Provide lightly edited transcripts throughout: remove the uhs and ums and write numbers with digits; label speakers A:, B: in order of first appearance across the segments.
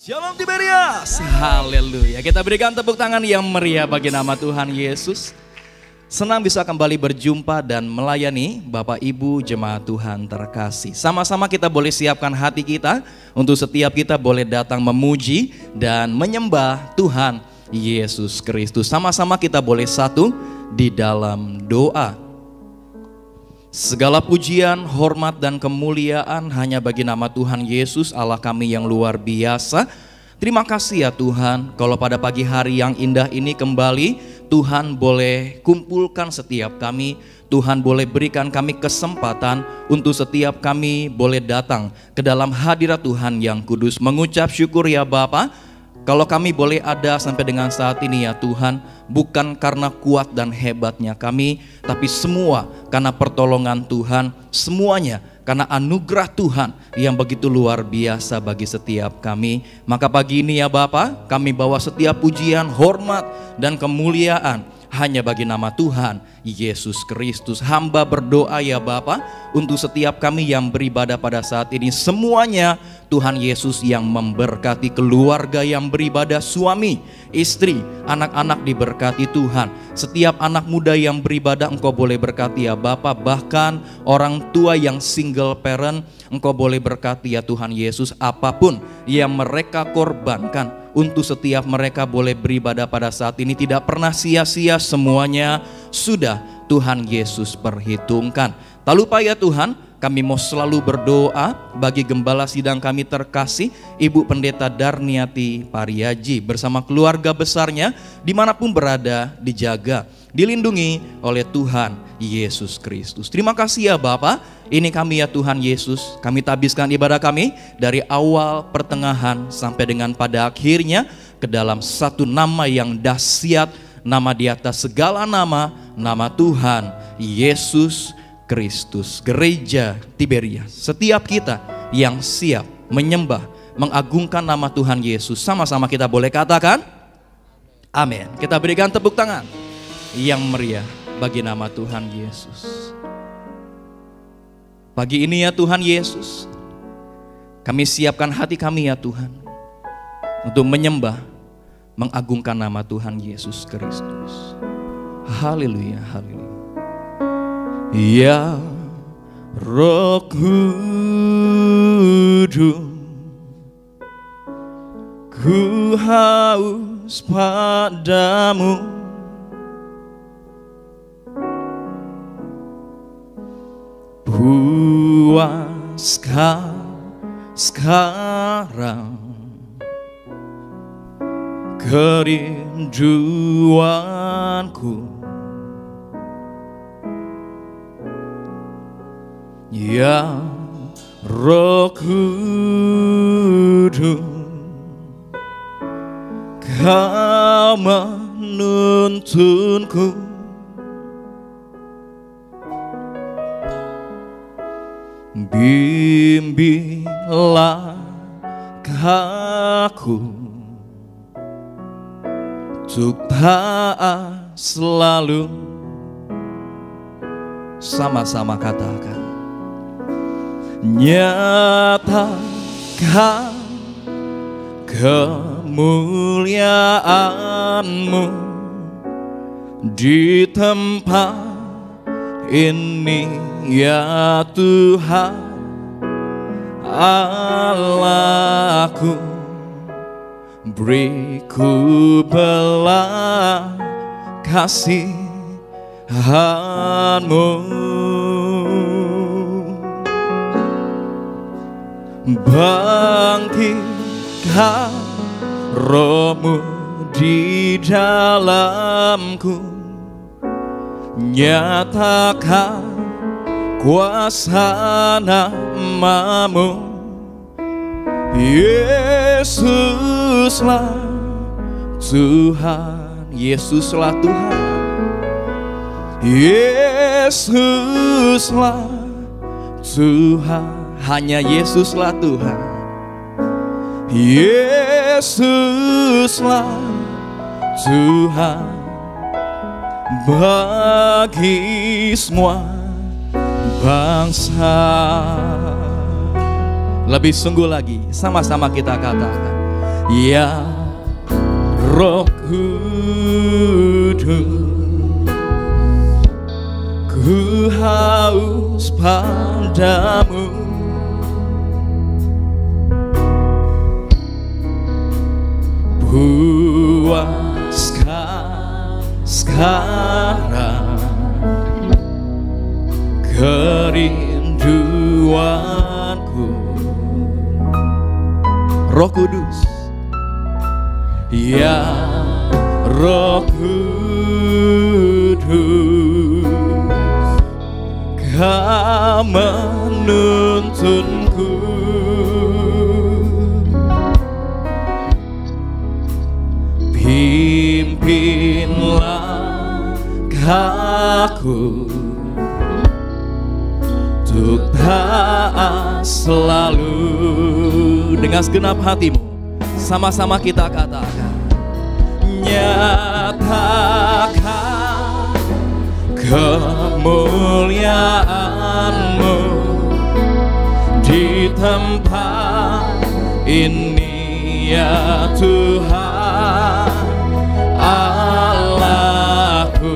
A: Shalom Tiberias. Haleluya. Kita berikan tepuk tangan yang meriah bagi nama Tuhan Yesus. Senang bisa kembali berjumpa dan melayani Bapak Ibu jemaat Tuhan terkasih. Sama-sama kita boleh siapkan hati kita untuk setiap kita boleh datang memuji dan menyembah Tuhan Yesus Kristus. Sama-sama kita boleh satu di dalam doa. Segala pujian, hormat dan kemuliaan hanya bagi nama Tuhan Yesus, Allah kami yang luar biasa. Terima kasih ya Tuhan, kalau pada pagi hari yang indah ini kembali Tuhan boleh kumpulkan setiap kami. Tuhan boleh berikan kami kesempatan untuk setiap kami boleh datang ke dalam hadirat Tuhan yang kudus. Mengucap syukur ya Bapa. Kalau kami boleh ada sampai dengan saat ini ya Tuhan, bukan karena kuat dan hebatnya kami, tapi semua karena pertolongan Tuhan, semuanya karena anugerah Tuhan yang begitu luar biasa bagi setiap kami. Maka pagi ini ya Bapa, kami bawa setiap pujian, hormat dan kemuliaan hanya bagi nama Tuhan Yesus Kristus. Hamba berdoa ya Bapa untuk setiap kami yang beribadah pada saat ini, semuanya Tuhan Yesus yang memberkati, keluarga yang beribadah, suami, istri, anak-anak diberkati Tuhan. Setiap anak muda yang beribadah Engkau boleh berkati ya Bapa. Bahkan orang tua yang single parent Engkau boleh berkati ya Tuhan Yesus. Apapun yang mereka korbankan untuk setiap mereka boleh beribadah pada saat ini tidak pernah sia-sia, semuanya sudah Tuhan Yesus perhitungkan. Tak lupa ya Tuhan, kami mau selalu berdoa bagi gembala sidang kami terkasih, Ibu Pendeta Darniati Pariaji bersama keluarga besarnya, dimanapun berada, dijaga, dilindungi oleh Tuhan Yesus Kristus. Terima kasih ya Bapa. Ini kami ya Tuhan Yesus, kami tabiskan ibadah kami dari awal, pertengahan sampai dengan pada akhirnya ke dalam satu nama yang dahsyat, nama di atas segala nama, nama Tuhan Yesus Kristus. Gereja Tiberias, setiap kita yang siap menyembah, mengagungkan nama Tuhan Yesus, sama-sama kita boleh katakan amin. Kita berikan tepuk tangan yang meriah bagi nama Tuhan Yesus. Pagi ini ya Tuhan Yesus, kami siapkan hati kami ya Tuhan untuk menyembah, mengagungkan nama Tuhan Yesus Kristus. Haleluya, haleluya. Ya Roh Kudus, ku haus padamu. Puaskan sekarang kerinduanku, ya Roh Kudus, Kau menuntunku. Bimbinglah aku untuk taat selalu. Sama-sama katakan, nyatakan kemuliaan-Mu di tempat ini ya Tuhan Allahku. Beriku belas kasihan-Mu, bangkitkan Roh-Mu di dalamku, nyatakan kuasa nama-Mu. Yesuslah Tuhan, Yesuslah Tuhan, Yesuslah Tuhan, hanya Yesuslah Tuhan, Yesuslah Tuhan bagi semua bangsa. Lebih sungguh lagi, sama-sama kita katakan, Ya Roh Kudus, ku haus padamu. Puaskan sekarang kerinduanku. Roh Kudus, ya Roh Kudus, Kau menuntunku. Pimpinlah aku untuk taat selalu. Dengan segenap hatimu, sama-sama kita katakan, nyatakan kemuliaan-Mu di tempat ini ya Tuhan Allahku.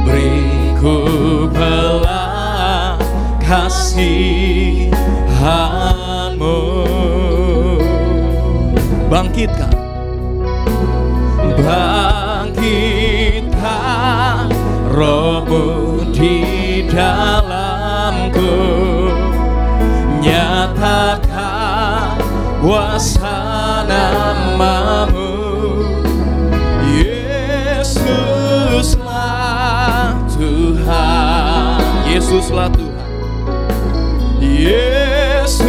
A: Beriku belas kasihan-Mu. Bangkitkan, bangkitkan Roh-Mu di dalamku. Nyatakan kuasa nama-Mu. Yesuslah Tuhan, Yesuslah Tuhan, Yesuslah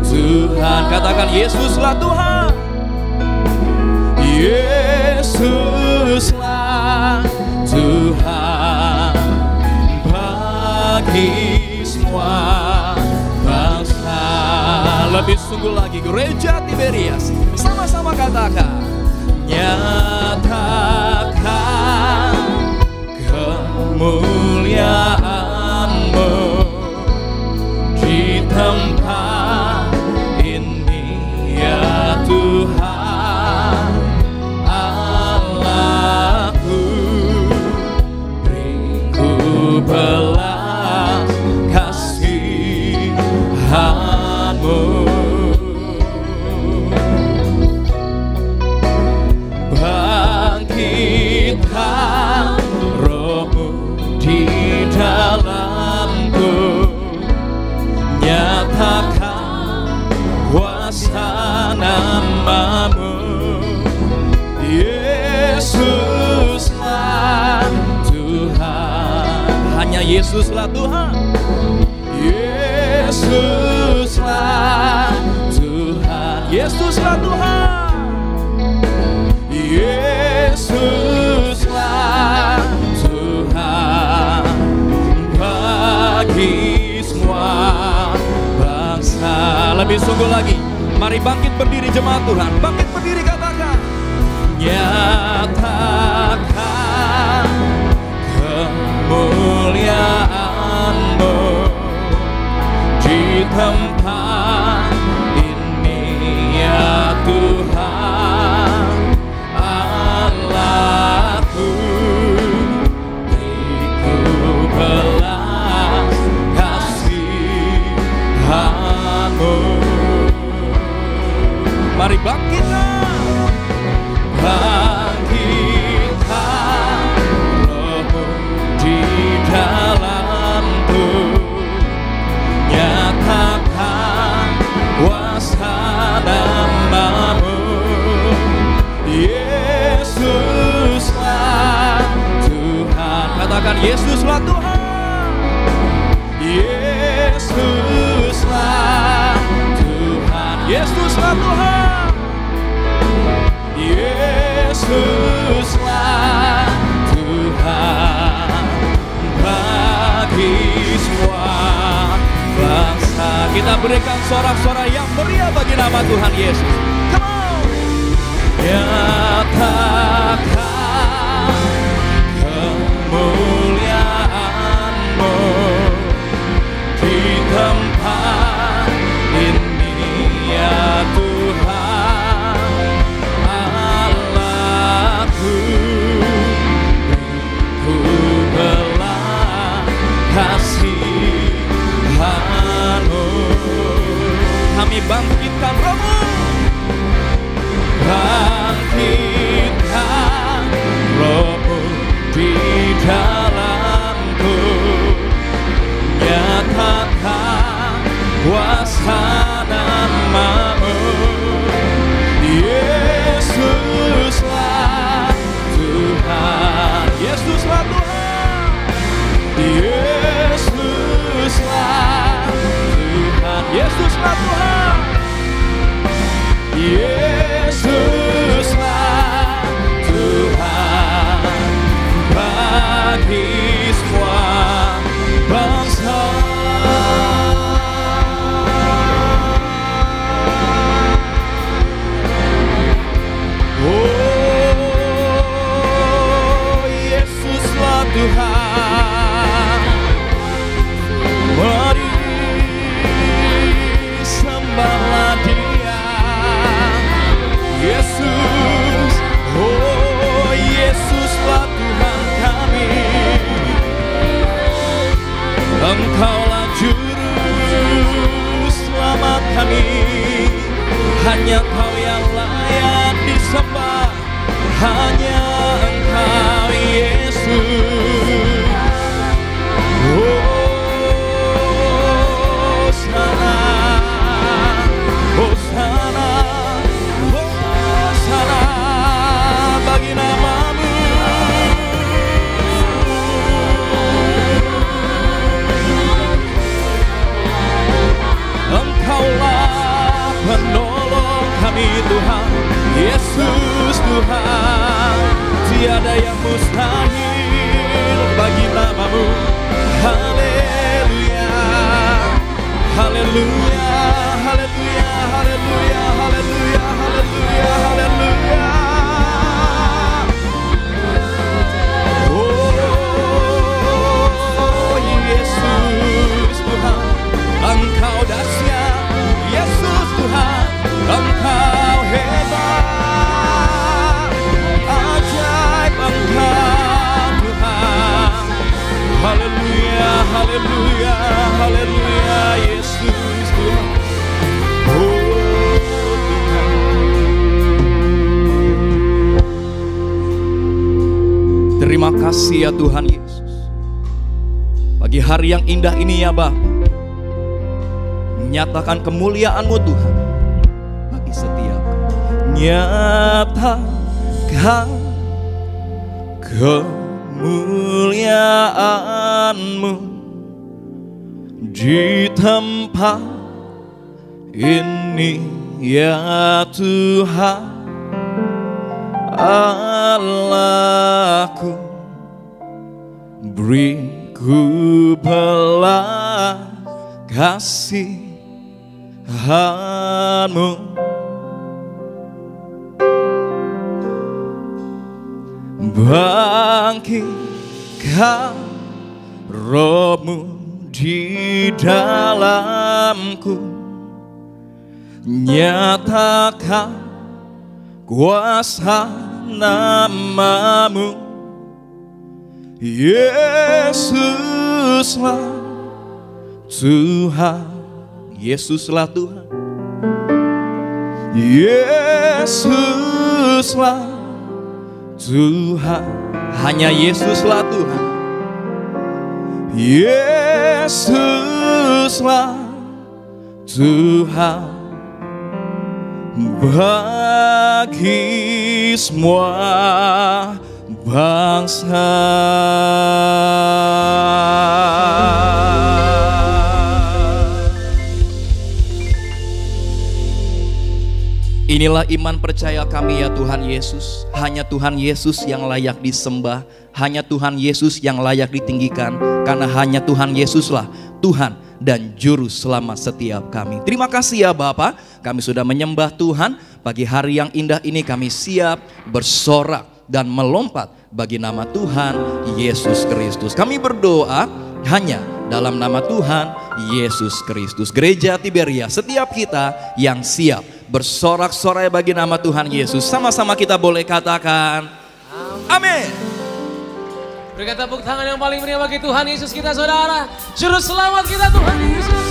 A: Tuhan. Katakan, Yesuslah Tuhan, Yesuslah Tuhan bagi semua bangsa. Lebih sungguh lagi, gereja Tiberias, sama-sama katakan, nyatakan kemuliaan-Mu di tempat ini ya Tuhan Allahku. Beriku belas kasihan-Mu. Bangkitkan Roh-Mu di dalamku. Nyatakan kuasa nama-Mu. Yesuslah Tuhan, hanya Yesuslah Tuhan, Yesuslah Tuhan, Yesuslah Tuhan, Yesuslah Tuhan bagi semua bangsa. Lebih sungguh lagi, mari bangkit berdiri jemaat Tuhan, bangkit berdiri katakan, nyatakan kemuliaan-Mu di tempat ini ya Tuhan Allahku. Beriku belas kasihan-Mu. Mari bangkitlah, bangkitkan Roh-Mu di dalamku. Nyatakan kuasa nama-Mu. Yesuslah Tuhan, katakan Yesuslah Tuhan, Yesuslah Tuhan, Yesuslah Tuhan, Yesuslah Tuhan bagi semua bangsa. Kita berikan sorak-sorai yang meriah bagi nama Tuhan Yesus. Come on. Nyatakan kemuliaan-Mu di tempat ini ya kami, bangkitkan rohmu. Bangkitkan rohmu di dalamku, nyatakan kuasa nama-Mu. Yesuslah Tuhan, Yesuslah Tuhan, Yesuslah Tuhan, Yesuslah Tuhan, Yesuslah Tuhan bagi semua bangsa. Oh, Yesuslah Tuhan, mari sembahlah Dia. Yesus, oh Yesuslah Tuhan kami, Engkaulah juru selamat kami. Hanya Kau yang layak disembah, hanya Engkau Yesus. Hosana, Hosana, Hosana bagi nama-Mu. Engkaulah penolong kami Tuhan, Yesus Tuhan. Tiada yang mustahil bagi nama-Mu. Haleluya, haleluya, haleluya, haleluya, haleluya, haleluya, haleluya. Oh Yesus Tuhan, Engkau dahsyat. Yesus Tuhan, Engkau hebat, ajaib Engkau Tuhan. Haleluya, haleluya, haleluya, Yesus Tuhan. Oh Tuhan. Terima kasih ya Tuhan Yesus, pagi hari yang indah ini ya Bapa, menyatakan kemuliaan-Mu Tuhan bagi setiap kami. Nyatakan kemuliaan-Mu di tempat ini ya Tuhan Allahku. Beriku belas kasihan-Mu, bangkitkan roh-Mu di dalamku, nyatakan kuasa nama-Mu. Yesuslah Tuhan, Yesuslah Tuhan, Yesuslah Tuhan, hanya Yesuslah Tuhan, Yesuslah Tuhan bagi semua bangsa. Inilah iman percaya kami ya Tuhan Yesus. Hanya Tuhan Yesus yang layak disembah, hanya Tuhan Yesus yang layak ditinggikan, karena hanya Tuhan Yesuslah Tuhan dan Juru Selamat setiap kami. Terima kasih ya Bapa, kami sudah menyembah Tuhan. Pagi hari yang indah ini kami siap bersorak dan melompat bagi nama Tuhan Yesus Kristus. Kami berdoa hanya dalam nama Tuhan Yesus Kristus. Gereja Tiberia, setiap kita yang siap bersorak-sorai bagi nama Tuhan Yesus, sama-sama kita boleh katakan amin.
B: Berikan tepuk tangan yang paling meriah bagi Tuhan Yesus kita, saudara. Juru selamat kita Tuhan Yesus.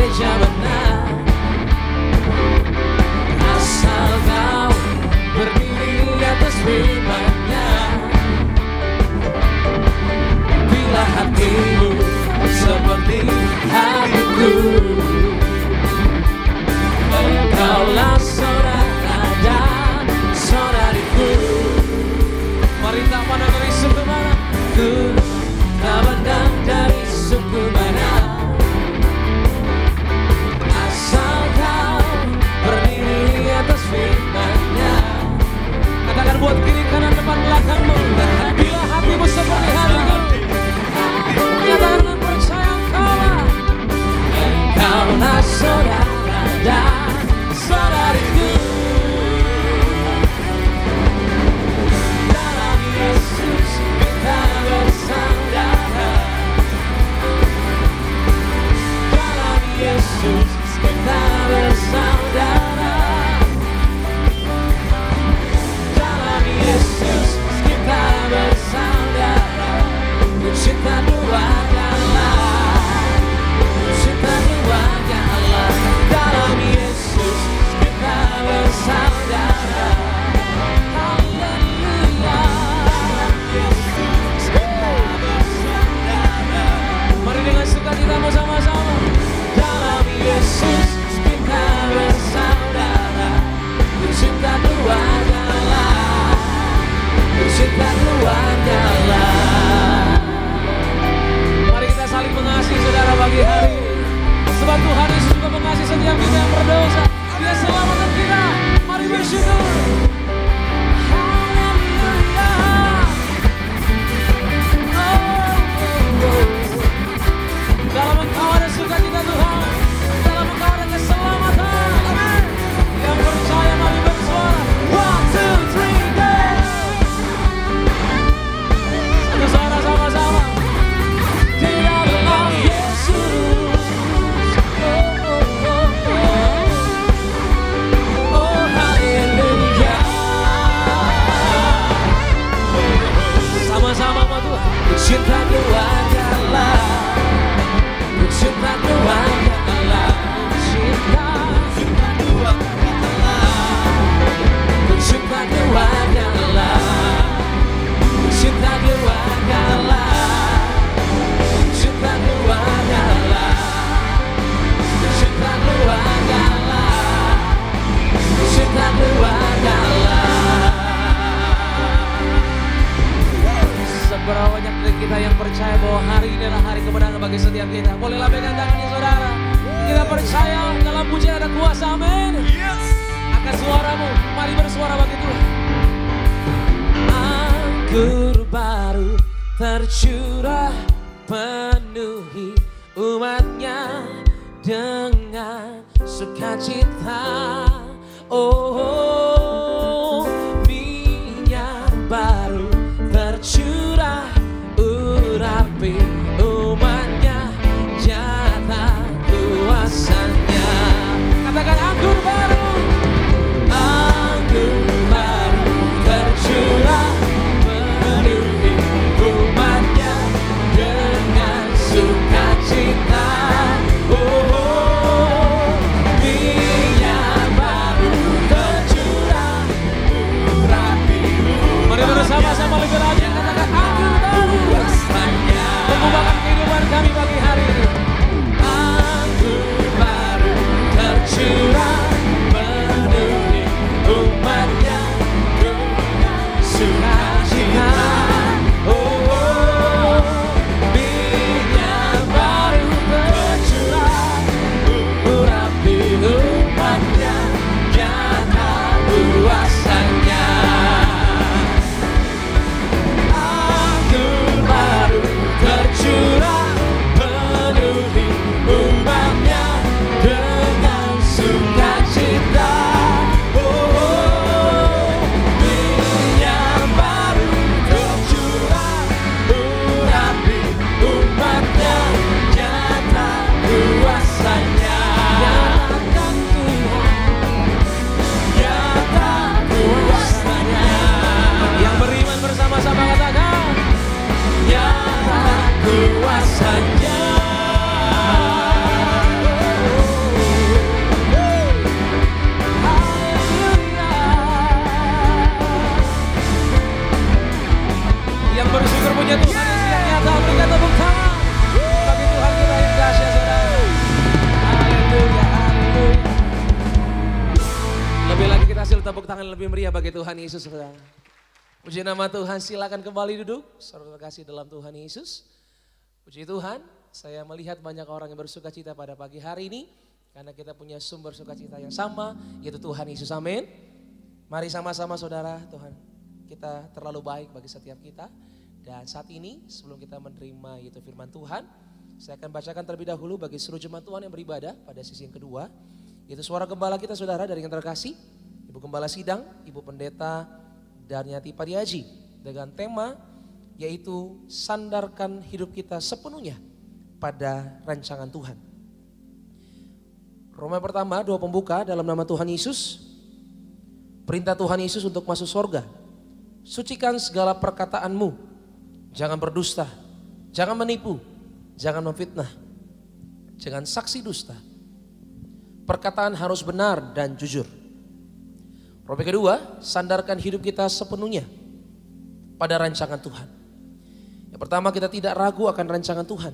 B: gereja benar. Asal kau berdiri atas firman-Nya. Bila hatimu seperti hatiku, engkaulah saudara dan saudariku. Mari tak pandang dari suku mana, ku tak pandang dari suku mana. Asal kau berdiri atas firman-Nya. Katakan buat kiri kanan depan belakangmu, bila hatimu seperti hatiku, nyatakan dengan percaya engkaulah saudara dan saudariku. Dalam Yesus kita bersaudara. Dalam Yesus kita bersaudara. Dalam Yesus kita bersaudara. Cinta keluarga Allah, cinta keluarga Allah. Dalam Yesus kita bersaudara. Haleluya. Yesus kita bersaudara. Mari dengan sukacita bersama-sama. Dalam Yesus kita bersaudara. Cinta keluarga Allah, cinta keluarga Allah. Saling mengasihi saudara pagi hari ini. Sebab Tuhan Yesus juga mengasihi setiap kita yang berdosa. Dia selamatkan kita. Mari bersyukur. Haleluya. Dalam Engkau ada sukacita Tuhan. Dalam Engkau ada keselamatan. Amin. Yang percaya mari bersuara. 1, 2, 3, go. Satu suara sama-sama. Cinta keluarga Allah, cinta keluarga Allah, cinta keluarga Allah, cinta keluarga Allah, cinta keluarga Allah, cinta keluarga Allah, cinta keluarga Allah, cinta keluarga Allah. Seberapa banyak dari kita yang percaya bahwa hari ini adalah hari kemenangan bagi setiap kita. Bolehlah pegang tangannya saudara. Kita percaya dalam pujian ada kuasa, amin. Angkat suaramu, mari bersuara bagi Tuhan. Anggur baru tercurah penuhi umatnya dengan sukacita. Oh, minyak baru tercurah urapi umatnya, nyata kuasanya. Katakan anggur baru, anggur baru tercurah penuhi umatnya dengan sukacita. Oh, minyak baru tercurah urapi umatnya. Mari bersama-sama lebih lagi. Mengubahkan kehidupan kami pagi hari ini. Anggur baru tercurah penuhi umatnya dengan sukacita. Oh, minyak baru tercurah urapi umatnya, nyata kuasanya. Anggur baru tercurah penuhi umatnya dengan sukacita. Oh, minyak baru tercurah urapi umatnya, nyata kuasanya. Nyatakan Tuhan, nyata kuasanya. Yang beriman bersama-sama katakan, nyata kuasanya. tepuk tangan lebih meriah bagi Tuhan Yesus, saudara. Puji nama Tuhan, silakan kembali duduk. Saudara kasih dalam Tuhan Yesus. Puji Tuhan, saya melihat banyak orang yang bersuka cita pada pagi hari ini. Karena kita punya sumber sukacita yang sama, yaitu Tuhan Yesus, amin. Mari sama-sama saudara, Tuhan kita terlalu baik bagi setiap kita. Dan saat ini sebelum kita menerima yaitu firman Tuhan, saya akan bacakan terlebih dahulu bagi seluruh jemaat Tuhan yang beribadah pada sesi yang kedua. Yaitu suara gembala kita saudara dari yang terkasih, Ibu Gembala Sidang, Ibu Pendeta Darnyati Pariaji. Dengan tema yaitu sandarkan hidup kita sepenuhnya pada rancangan Tuhan. Roma pertama 2 pembuka dalam nama Tuhan Yesus. Perintah Tuhan Yesus untuk masuk surga. Sucikan segala perkataanmu. Jangan berdusta, jangan menipu, jangan memfitnah, jangan saksi dusta. Perkataan harus benar dan jujur. Roma kedua, sandarkan hidup kita sepenuhnya pada rancangan Tuhan. Yang pertama, kita tidak ragu akan rancangan Tuhan.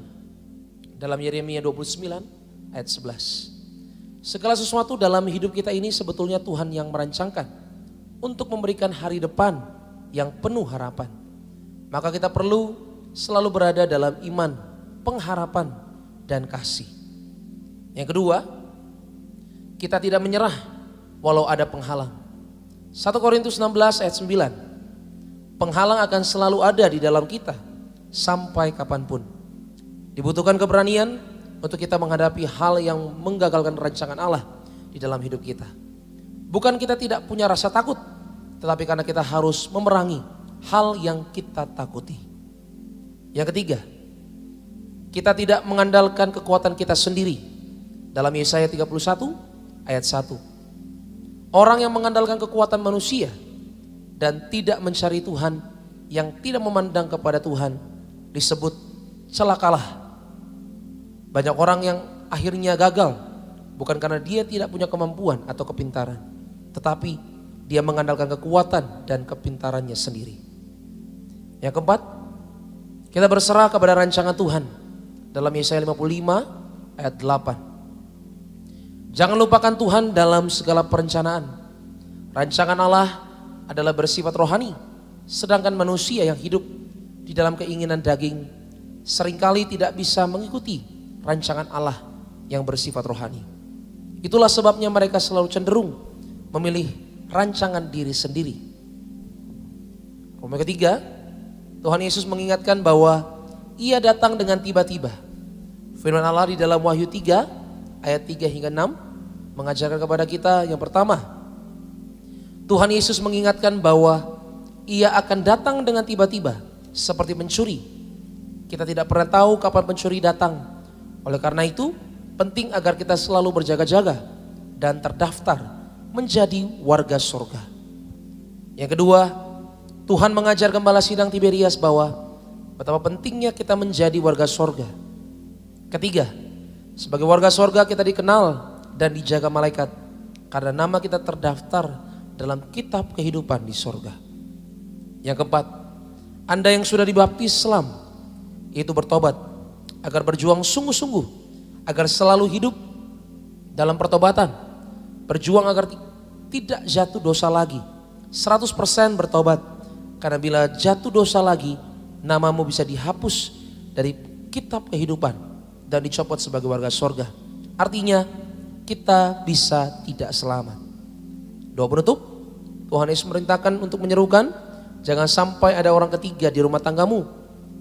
B: Dalam Yeremia 29 ayat 11. Segala sesuatu dalam hidup kita ini sebetulnya Tuhan yang merancangkan untuk memberikan hari depan yang penuh harapan. Maka kita perlu selalu berada dalam iman, pengharapan, dan kasih. Yang kedua, kita tidak menyerah walau ada penghalang. 1 Korintus 16 ayat 9. Penghalang akan selalu ada di dalam kita sampai kapanpun. Dibutuhkan keberanian untuk kita menghadapi hal yang menggagalkan rancangan Allah di dalam hidup kita. Bukan kita tidak punya rasa takut, tetapi karena kita harus memerangi hal yang kita takuti. Yang ketiga, kita tidak mengandalkan kekuatan kita sendiri. Dalam Yesaya 31 ayat 1. Orang yang mengandalkan kekuatan manusia dan tidak mencari Tuhan, yang tidak memandang kepada Tuhan, disebut celakalah. Banyak orang yang akhirnya gagal bukan karena dia tidak punya kemampuan atau kepintaran, tetapi dia mengandalkan kekuatan dan kepintarannya sendiri. Yang keempat, kita berserah kepada rancangan Tuhan. Dalam Yesaya 55 ayat 8. Jangan lupakan Tuhan dalam segala perencanaan. Rancangan Allah adalah bersifat rohani, sedangkan manusia yang hidup di dalam keinginan daging seringkali tidak bisa mengikuti rancangan Allah yang bersifat rohani. Itulah sebabnya mereka selalu cenderung memilih rancangan diri sendiri. Roma ketiga, Tuhan Yesus mengingatkan bahwa Ia datang dengan tiba-tiba. Firman Allah di dalam Wahyu 3 ayat 3 hingga 6 mengajarkan kepada kita yang pertama, Tuhan Yesus mengingatkan bahwa Ia akan datang dengan tiba-tiba seperti pencuri. Kita tidak pernah tahu kapan pencuri datang. Oleh karena itu, penting agar kita selalu berjaga-jaga dan terdaftar menjadi warga surga. Yang kedua, Tuhan mengajar Gembala Sidang Tiberias bahwa betapa pentingnya kita menjadi warga surga. Ketiga, sebagai warga surga kita dikenal dan dijaga malaikat karena nama kita terdaftar dalam kitab kehidupan di surga. Yang keempat, Anda yang sudah dibaptis Islam, yaitu bertobat, agar berjuang sungguh-sungguh, agar selalu hidup dalam pertobatan, berjuang agar tidak jatuh dosa lagi, 100% bertobat. Karena bila jatuh dosa lagi, namamu bisa dihapus dari kitab kehidupan dan dicopot sebagai warga surga. Artinya kita bisa tidak selamat. Doa penutup, Tuhan Yesus merintahkan untuk menyerukan, jangan sampai ada orang ketiga di rumah tanggamu.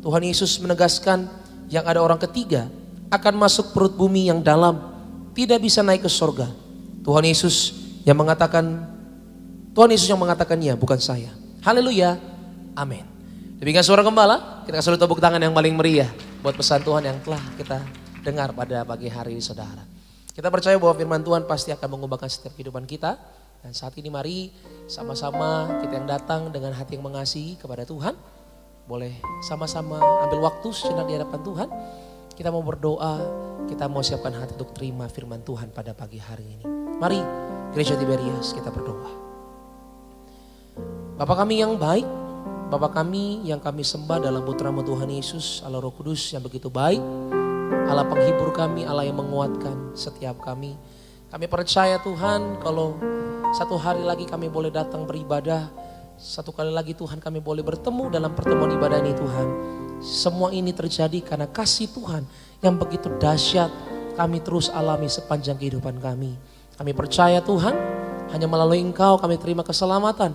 B: Tuhan Yesus menegaskan yang ada orang ketiga akan masuk perut bumi yang dalam, tidak bisa naik ke surga. Tuhan Yesus yang mengatakannya, bukan saya. Haleluya, amin. Demikian suara gembala, kita kasih tepuk tangan yang paling meriah buat pesan Tuhan yang telah kita dengar pada pagi hari ini saudara. Kita percaya bahwa firman Tuhan pasti akan mengubahkan setiap kehidupan kita. Dan saat ini mari sama-sama kita yang datang dengan hati yang mengasihi kepada Tuhan, boleh sama-sama ambil waktu sejenak di hadapan Tuhan. Kita mau berdoa, kita mau siapkan hati untuk terima firman Tuhan pada pagi hari ini. Mari Gereja Tiberias kita berdoa. Bapa kami yang baik, Bapa kami yang kami sembah dalam putra-Mu Tuhan Yesus, Allah Roh Kudus yang begitu baik, Allah penghibur kami, Allah yang menguatkan setiap kami. Kami percaya Tuhan kalau Satu hari lagi kami boleh datang beribadah. Satu kali lagi Tuhan kami boleh bertemu dalam pertemuan ibadah ini Tuhan. Semua ini terjadi karena kasih Tuhan yang begitu dahsyat kami terus alami sepanjang kehidupan kami. Kami percaya Tuhan, hanya melalui Engkau kami terima keselamatan.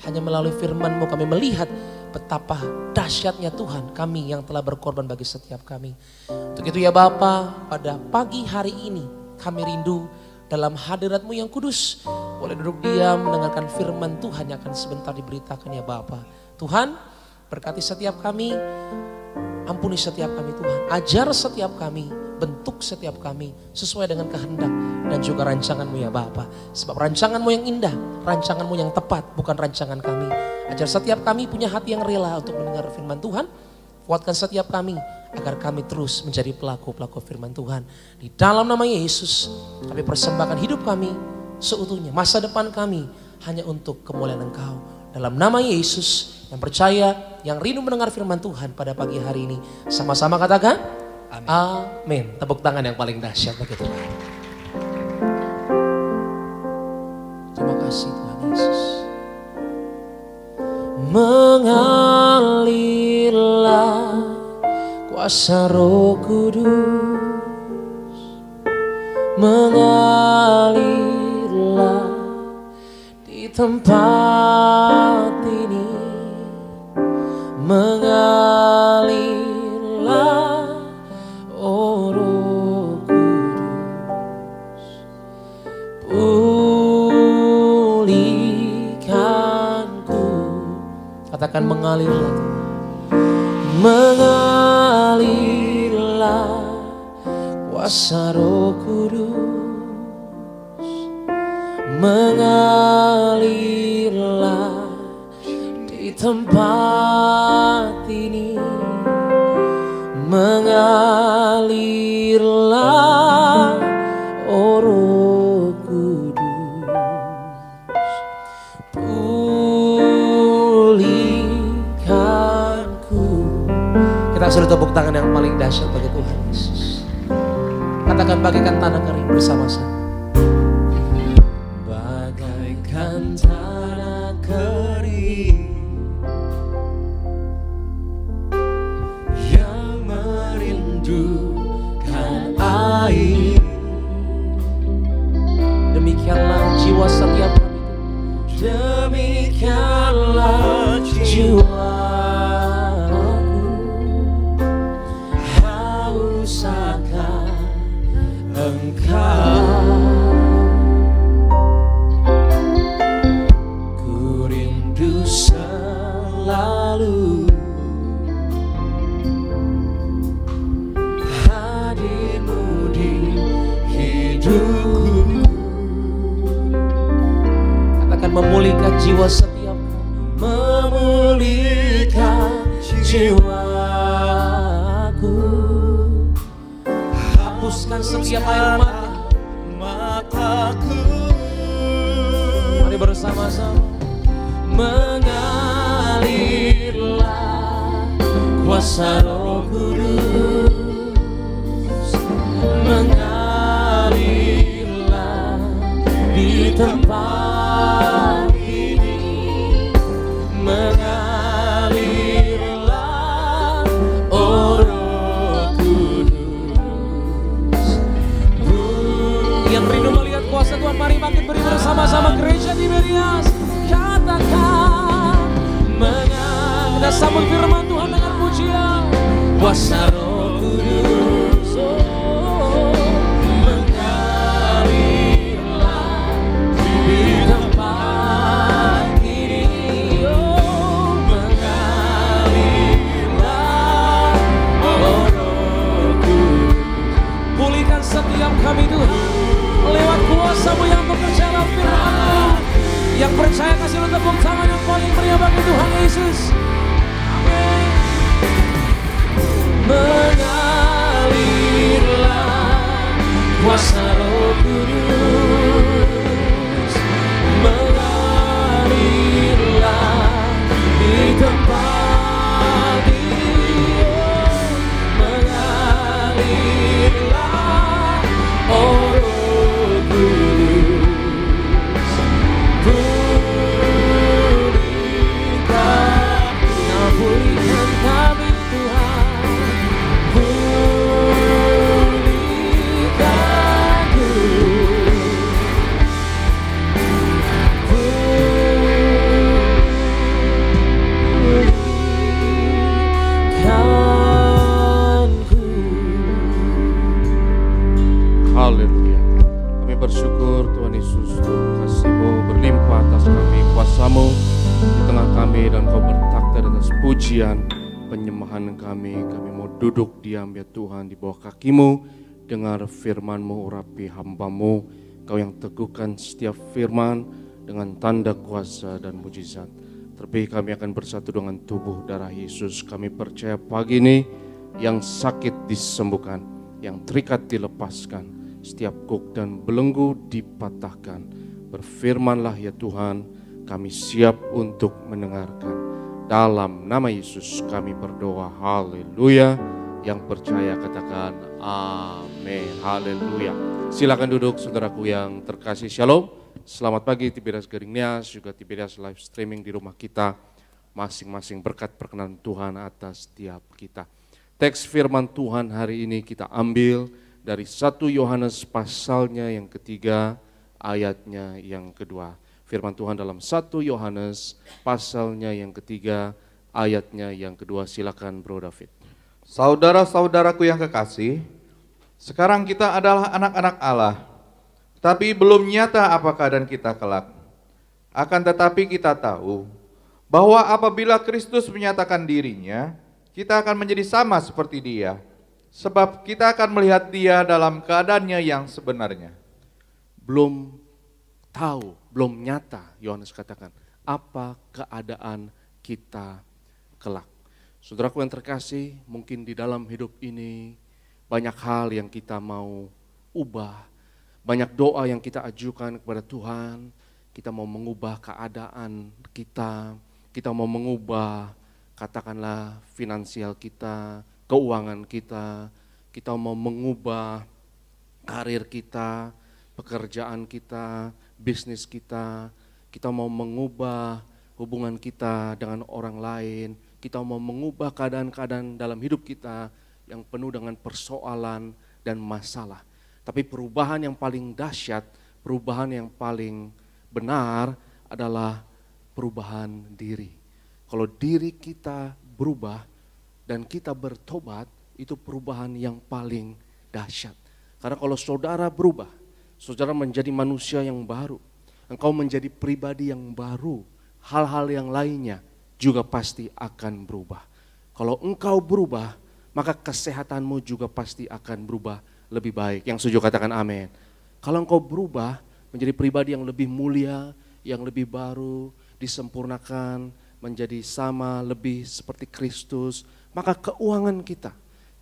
B: Hanya melalui firman-Mu kami melihat betapa dahsyatnya Tuhan kami yang telah berkorban bagi setiap kami. Untuk itu ya Bapa, pada pagi hari ini kami rindu dalam hadirat-Mu yang kudus. Boleh duduk diam mendengarkan firman Tuhan yang akan sebentar diberitakan ya Bapa. Tuhan berkati setiap kami, ampuni setiap kami Tuhan. Ajar setiap kami, bentuk setiap kami sesuai dengan kehendak dan juga rancangan-Mu ya Bapa. Sebab rancangan-Mu yang indah, rancangan-Mu yang tepat, bukan rancangan kami. Ajar setiap kami punya hati yang rela untuk mendengar firman Tuhan. Kuatkan setiap kami agar kami terus menjadi pelaku-pelaku firman Tuhan. Di dalam nama Yesus kami persembahkan hidup kami seutuhnya. Masa depan kami hanya untuk kemuliaan Engkau. Dalam nama Yesus yang percaya, yang rindu mendengar firman Tuhan pada pagi hari ini. Sama-sama katakan amin. Amin. Tepuk tangan yang paling dahsyat bagi Tuhan. Terima kasih Tuhan Yesus. Mengalirlah kuasa Roh Kudus, mengalirlah di tempat ini, mengalirlah oh Roh Kudus, pulihkanku. Katakan mengalirlah, mengalirlah kuasa Roh Kudus, mengalirlah di tempat ini, mengalirlah oh Roh Kudus, kita sudah tepuk tangan yang paling dahsyat bagi Tuhan Yesus. Katakan bagaikan tanah kering bersama-sama. Bagaikan tanah kering yang merindukan air, demikianlah jiwa setiap kami. Demikianlah jiwa Engkau, ku rindu selalu hadir-Mu di hidupku. Katakan memulihkan jiwa setiap kami, memulihkan jiwaku. Hapuskan setiap air mataku. Mari bersama-sama. Mengalirlah kuasa Roh Kudus, mengalirlah di tempat ini, mengalirlah oh Roh Kudus. Yang rindu melihat kuasa Tuhan, mari bangkit beri bersama-sama gereja di Merias. Katakan kita sambut firman Tuhan dengan pujian. Kuasa Roh Kudus, mengalirlah di tempat ini, mengalirlah oh Roh Kudus. Pulihkan setiap kami Tuhan lewat kuasa-Mu yang bekerja dalam firman-Mu. Yang percaya kasih lu tepuk tangan yang paling meriah bagi Tuhan Yesus. Amin. Mengalirlah kuasa Roh Kudus, mengalirlah di tempat ini, mengalirlah oh Roh Kudus.
C: dan Kau bertakhta atas pujian penyembahan kami. Kami mau duduk diam ya Tuhan di bawah kaki-Mu, dengar firman-Mu, urapi hamba-Mu. Kau yang teguhkan setiap firman dengan tanda kuasa dan mujizat. Terlebih kami akan bersatu dengan tubuh darah Yesus. Kami percaya pagi ini yang sakit disembuhkan, yang terikat dilepaskan, setiap kuk dan belenggu dipatahkan. Berfirmanlah ya Tuhan, kami siap untuk mendengarkan. Dalam nama Yesus kami berdoa, haleluya. Yang percaya katakan amin, haleluya. Silakan duduk saudaraku yang terkasih, shalom. Selamat pagi Tiberias Gading-Nias, juga Tiberias live streaming di rumah kita. Masing-masing berkat perkenan Tuhan atas setiap kita. Teks firman Tuhan hari ini kita ambil dari 1 Yohanes pasalnya yang ketiga, ayatnya yang kedua. Firman Tuhan dalam 1 Yohanes pasalnya yang ketiga, ayatnya yang kedua. Silakan Bro David.
D: Saudara-saudaraku yang kekasih, sekarang kita adalah anak-anak Allah, tapi belum nyata apa keadaan kita kelak. Akan tetapi kita tahu bahwa apabila Kristus menyatakan dirinya, kita akan menjadi sama seperti Dia, sebab kita akan melihat Dia dalam keadaannya yang sebenarnya.
C: Belum tahu, belum nyata, Yohanes katakan, apa keadaan kita kelak. Saudaraku yang terkasih, mungkin di dalam hidup ini banyak hal yang kita mau ubah, banyak doa yang kita ajukan kepada Tuhan. Kita mau mengubah keadaan kita mau mengubah katakanlah finansial kita, keuangan kita mau mengubah karir kita, pekerjaan kita, bisnis kita mau mengubah hubungan kita dengan orang lain, kita mau mengubah keadaan-keadaan dalam hidup kita yang penuh dengan persoalan dan masalah. Tapi perubahan yang paling dahsyat, perubahan yang paling benar adalah perubahan diri. Kalau diri kita berubah dan kita bertobat, itu perubahan yang paling dahsyat. Karena kalau saudara berubah, saudara menjadi manusia yang baru, engkau menjadi pribadi yang baru, hal-hal yang lainnya juga pasti akan berubah. Kalau engkau berubah, maka kesehatanmu juga pasti akan berubah lebih baik. Yang setuju katakan amin. Kalau engkau berubah menjadi pribadi yang lebih mulia, yang lebih baru, disempurnakan, menjadi sama lebih seperti Kristus, maka keuangan kita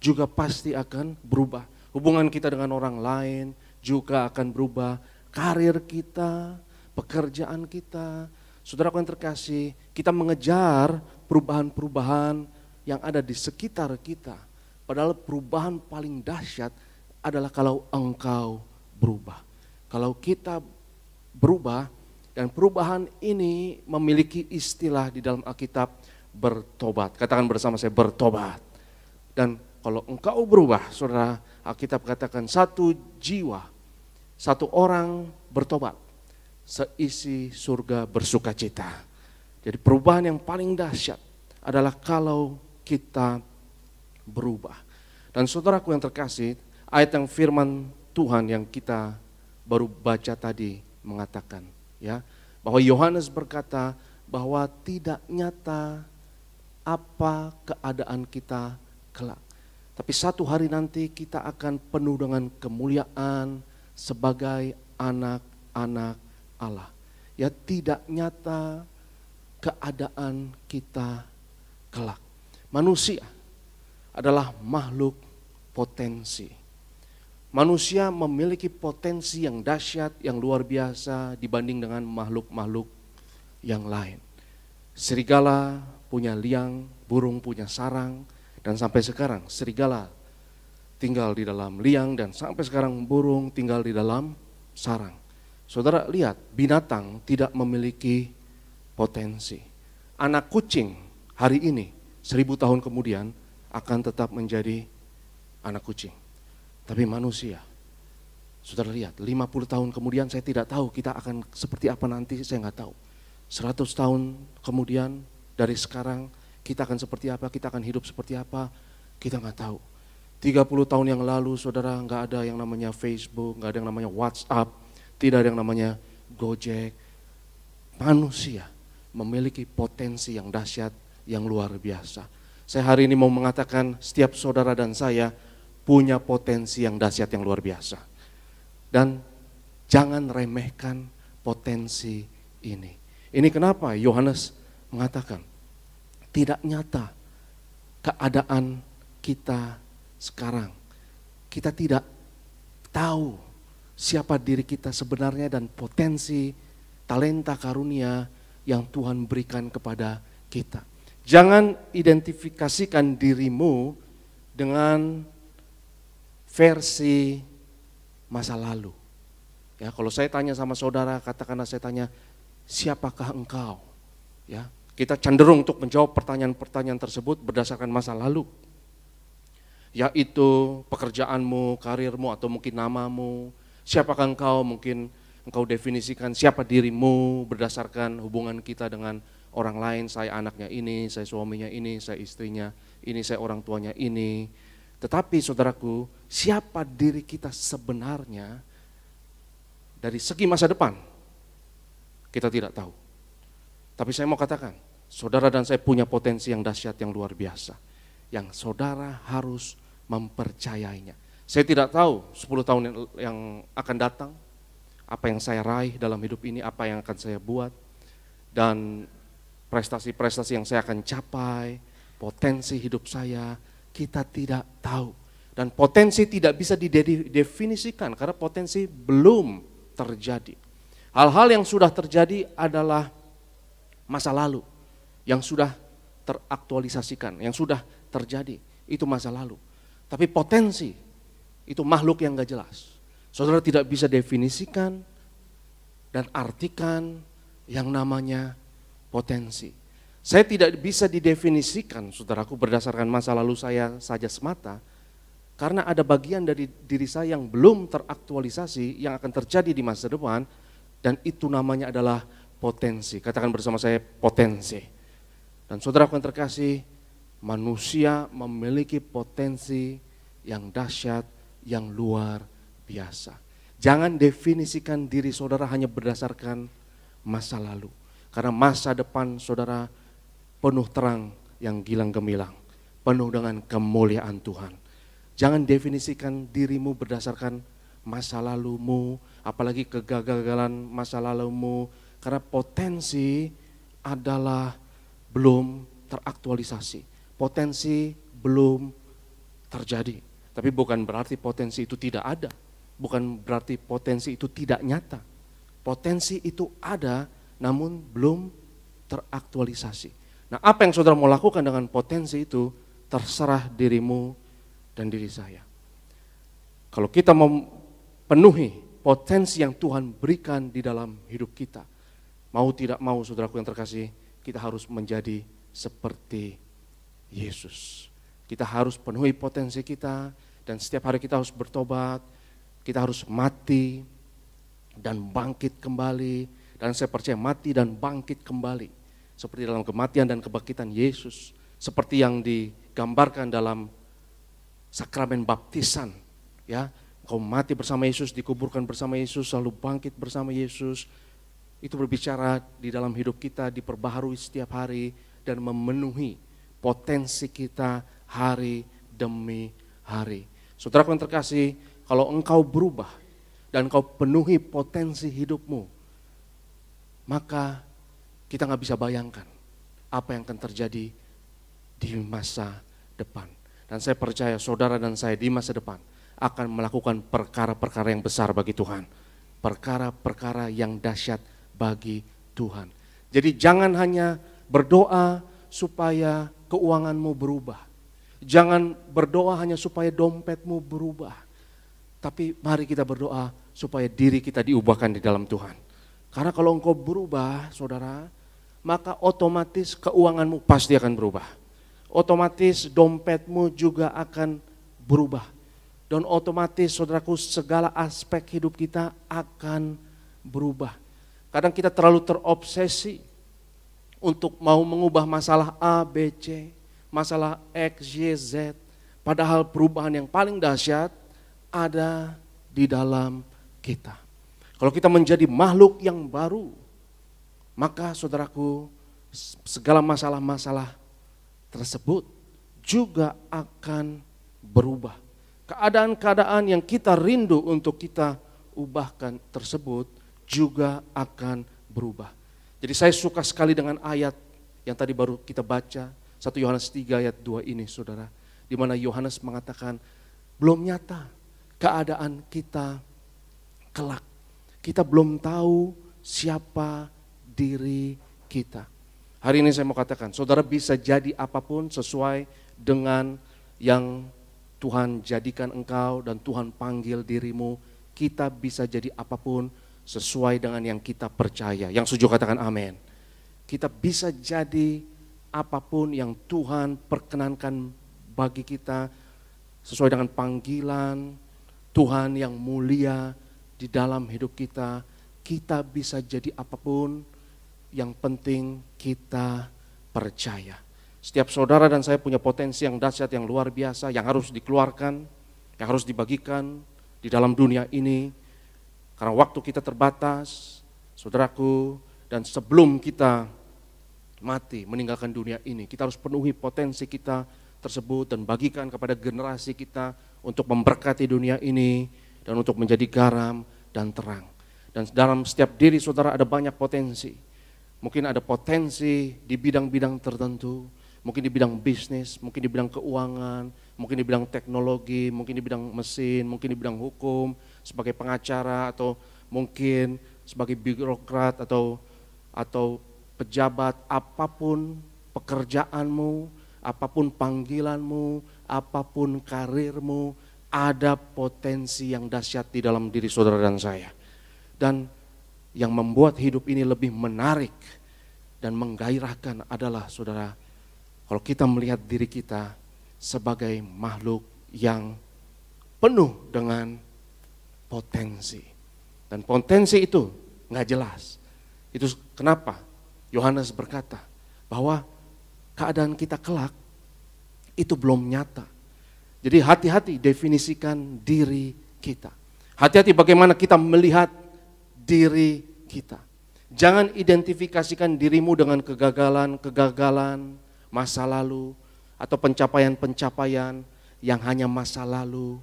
C: juga pasti akan berubah. Hubungan kita dengan orang lain juga akan berubah. Karir kita, pekerjaan kita. Saudaraku yang terkasih, kita mengejar perubahan-perubahan yang ada di sekitar kita. Padahal perubahan paling dahsyat adalah kalau engkau berubah. Kalau kita berubah, dan perubahan ini memiliki istilah di dalam Alkitab, bertobat. Katakan bersama saya, bertobat. Dan kalau engkau berubah, saudara, Alkitab katakan satu jiwa, satu orang bertobat, seisi surga bersukacita. Jadi perubahan yang paling dahsyat adalah kalau kita berubah. Dan saudaraku yang terkasih, ayat yang firman Tuhan yang kita baru baca tadi mengatakan, ya, bahwa Yohanes berkata bahwa tidak nyata apa keadaan kita kelak. Tapi satu hari nanti kita akan penuh dengan kemuliaan sebagai anak-anak Allah. Ya, tidak nyata keadaan kita kelak. Manusia adalah makhluk potensi. Manusia memiliki potensi yang dahsyat, yang luar biasa dibanding dengan makhluk-makhluk yang lain. Serigala punya liang, burung punya sarang, dan sampai sekarang serigala tinggal di dalam liang dan sampai sekarang burung tinggal di dalam sarang. Saudara lihat, binatang tidak memiliki potensi. Anak kucing hari ini 1000 tahun kemudian akan tetap menjadi anak kucing. Tapi manusia, saudara lihat, 50 tahun kemudian saya tidak tahu kita akan seperti apa nanti, saya nggak tahu. 100 tahun kemudian dari sekarang kita akan seperti apa, kita akan hidup seperti apa, kita nggak tahu. 30 tahun yang lalu saudara nggak ada yang namanya Facebook, nggak ada yang namanya WhatsApp, tidak ada yang namanya Gojek. Manusia memiliki potensi yang dahsyat, yang luar biasa. Saya hari ini mau mengatakan setiap saudara dan saya punya potensi yang dahsyat, yang luar biasa. Dan jangan remehkan potensi ini. Ini kenapa Yohanes mengatakan tidak nyata keadaan kita sekarang. Kita tidak tahu siapa diri kita sebenarnya dan potensi, talenta, karunia yang Tuhan berikan kepada kita. Jangan identifikasikan dirimu dengan versi masa lalu. Ya, kalau saya tanya sama saudara, katakanlah saya tanya, siapakah engkau? Ya, kita cenderung untuk menjawab pertanyaan-pertanyaan tersebut berdasarkan masa lalu. Yaitu pekerjaanmu, karirmu, atau mungkin namamu. Siapakah engkau? Mungkin engkau definisikan siapa dirimu berdasarkan hubungan kita dengan orang lain. Saya anaknya ini, saya suaminya ini, saya istrinya ini, saya orang tuanya ini. Tetapi saudaraku, siapa diri kita sebenarnya dari segi masa depan? Kita tidak tahu. Tapi saya mau katakan, saudara dan saya punya potensi yang dahsyat, yang luar biasa. Yang saudara harus mempercayainya. Saya tidak tahu 10 tahun yang akan datang, apa yang saya raih dalam hidup ini, apa yang akan saya buat, dan prestasi-prestasi yang saya akan capai, potensi hidup saya, kita tidak tahu. Dan potensi tidak bisa didefinisikan karena potensi belum terjadi. Hal-hal yang sudah terjadi adalah masa lalu, yang sudah teraktualisasikan, yang sudah terjadi, itu masa lalu. Tapi potensi, itu makhluk yang gak jelas. Saudara tidak bisa definisikan dan artikan yang namanya potensi. Saya tidak bisa didefinisikan, saudaraku, berdasarkan masa lalu saya saja semata, karena ada bagian dari diri saya yang belum teraktualisasi, yang akan terjadi di masa depan, dan itu namanya adalah potensi. Katakan bersama saya, potensi. Dan saudaraku yang terkasih, manusia memiliki potensi yang dahsyat, yang luar biasa. Jangan definisikan diri saudara hanya berdasarkan masa lalu. Karena masa depan saudara penuh terang yang gilang gemilang, penuh dengan kemuliaan Tuhan. Jangan definisikan dirimu berdasarkan masa lalumu, apalagi kegagalan masa lalumu, karena potensi adalah belum teraktualisasi. Potensi belum terjadi. Tapi bukan berarti potensi itu tidak ada. Bukan berarti potensi itu tidak nyata. Potensi itu ada, namun belum teraktualisasi. Nah, apa yang saudara mau lakukan dengan potensi itu, terserah dirimu dan diri saya. Kalau kita mau penuhi potensi yang Tuhan berikan di dalam hidup kita, mau tidak mau saudaraku yang terkasih, kita harus menjadi seperti Yesus. Kita harus penuhi potensi kita, dan setiap hari kita harus bertobat, kita harus mati dan bangkit kembali. Dan saya percaya mati dan bangkit kembali seperti dalam kematian dan kebangkitan Yesus, seperti yang digambarkan dalam sakramen baptisan, ya. Kau mati bersama Yesus, dikuburkan bersama Yesus, lalu bangkit bersama Yesus. Itu berbicara di dalam hidup kita, diperbaharui setiap hari dan memenuhi potensi kita hari demi hari. Saudaraku yang terkasih, kalau engkau berubah dan engkau penuhi potensi hidupmu, maka kita gak bisa bayangkan apa yang akan terjadi di masa depan. Dan saya percaya saudara dan saya di masa depan akan melakukan perkara-perkara yang besar bagi Tuhan. Perkara-perkara yang dahsyat bagi Tuhan. Jadi jangan hanya berdoa supaya keuanganmu berubah. Jangan berdoa hanya supaya dompetmu berubah. Tapi mari kita berdoa supaya diri kita diubahkan di dalam Tuhan. Karena kalau engkau berubah, saudara, maka otomatis keuanganmu pasti akan berubah. Otomatis dompetmu juga akan berubah. Dan otomatis, saudaraku, segala aspek hidup kita akan berubah. Kadang kita terlalu terobsesi untuk mau mengubah masalah A, B, C, masalah X, Y, Z. Padahal perubahan yang paling dahsyat ada di dalam kita. Kalau kita menjadi makhluk yang baru, maka saudaraku, segala masalah-masalah tersebut juga akan berubah. Keadaan-keadaan yang kita rindu untuk kita ubahkan tersebut juga akan berubah. Jadi saya suka sekali dengan ayat yang tadi baru kita baca, 1 Yohanes 3 ayat 2 ini saudara. Di mana Yohanes mengatakan, belum nyata keadaan kita kelak. Kita belum tahu siapa diri kita. Hari ini saya mau katakan, saudara bisa jadi apapun sesuai dengan yang Tuhan jadikan engkau dan Tuhan panggil dirimu. Kita bisa jadi apapun sesuai dengan yang kita percaya. Yang setuju katakan amin. Kita bisa jadi apapun yang Tuhan perkenankan bagi kita sesuai dengan panggilan Tuhan yang mulia di dalam hidup kita. Kita bisa jadi apapun, yang penting kita percaya. Setiap saudara dan saya punya potensi yang dahsyat, yang luar biasa, yang harus dikeluarkan, yang harus dibagikan di dalam dunia ini. Karena waktu kita terbatas, saudaraku, dan sebelum kita mati meninggalkan dunia ini, kita harus penuhi potensi kita tersebut dan bagikan kepada generasi kita untuk memberkati dunia ini dan untuk menjadi garam dan terang. Dan dalam setiap diri saudara ada banyak potensi. Mungkin ada potensi di bidang-bidang tertentu, mungkin di bidang bisnis, mungkin di bidang keuangan, mungkin di bidang teknologi, mungkin di bidang mesin, mungkin di bidang hukum, sebagai pengacara, atau mungkin sebagai birokrat atau pejabat. Apapun pekerjaanmu, apapun panggilanmu, apapun karirmu, ada potensi yang dahsyat di dalam diri saudara dan saya. Dan yang membuat hidup ini lebih menarik dan menggairahkan adalah saudara, kalau kita melihat diri kita sebagai makhluk yang penuh dengan potensi. Dan potensi itu nggak jelas. Itu kenapa Yohanes berkata bahwa keadaan kita kelak itu belum nyata. Jadi hati-hati definisikan diri kita. Hati-hati bagaimana kita melihat diri kita. Jangan identifikasikan dirimu dengan kegagalan masa lalu atau pencapaian-pencapaian yang hanya masa lalu.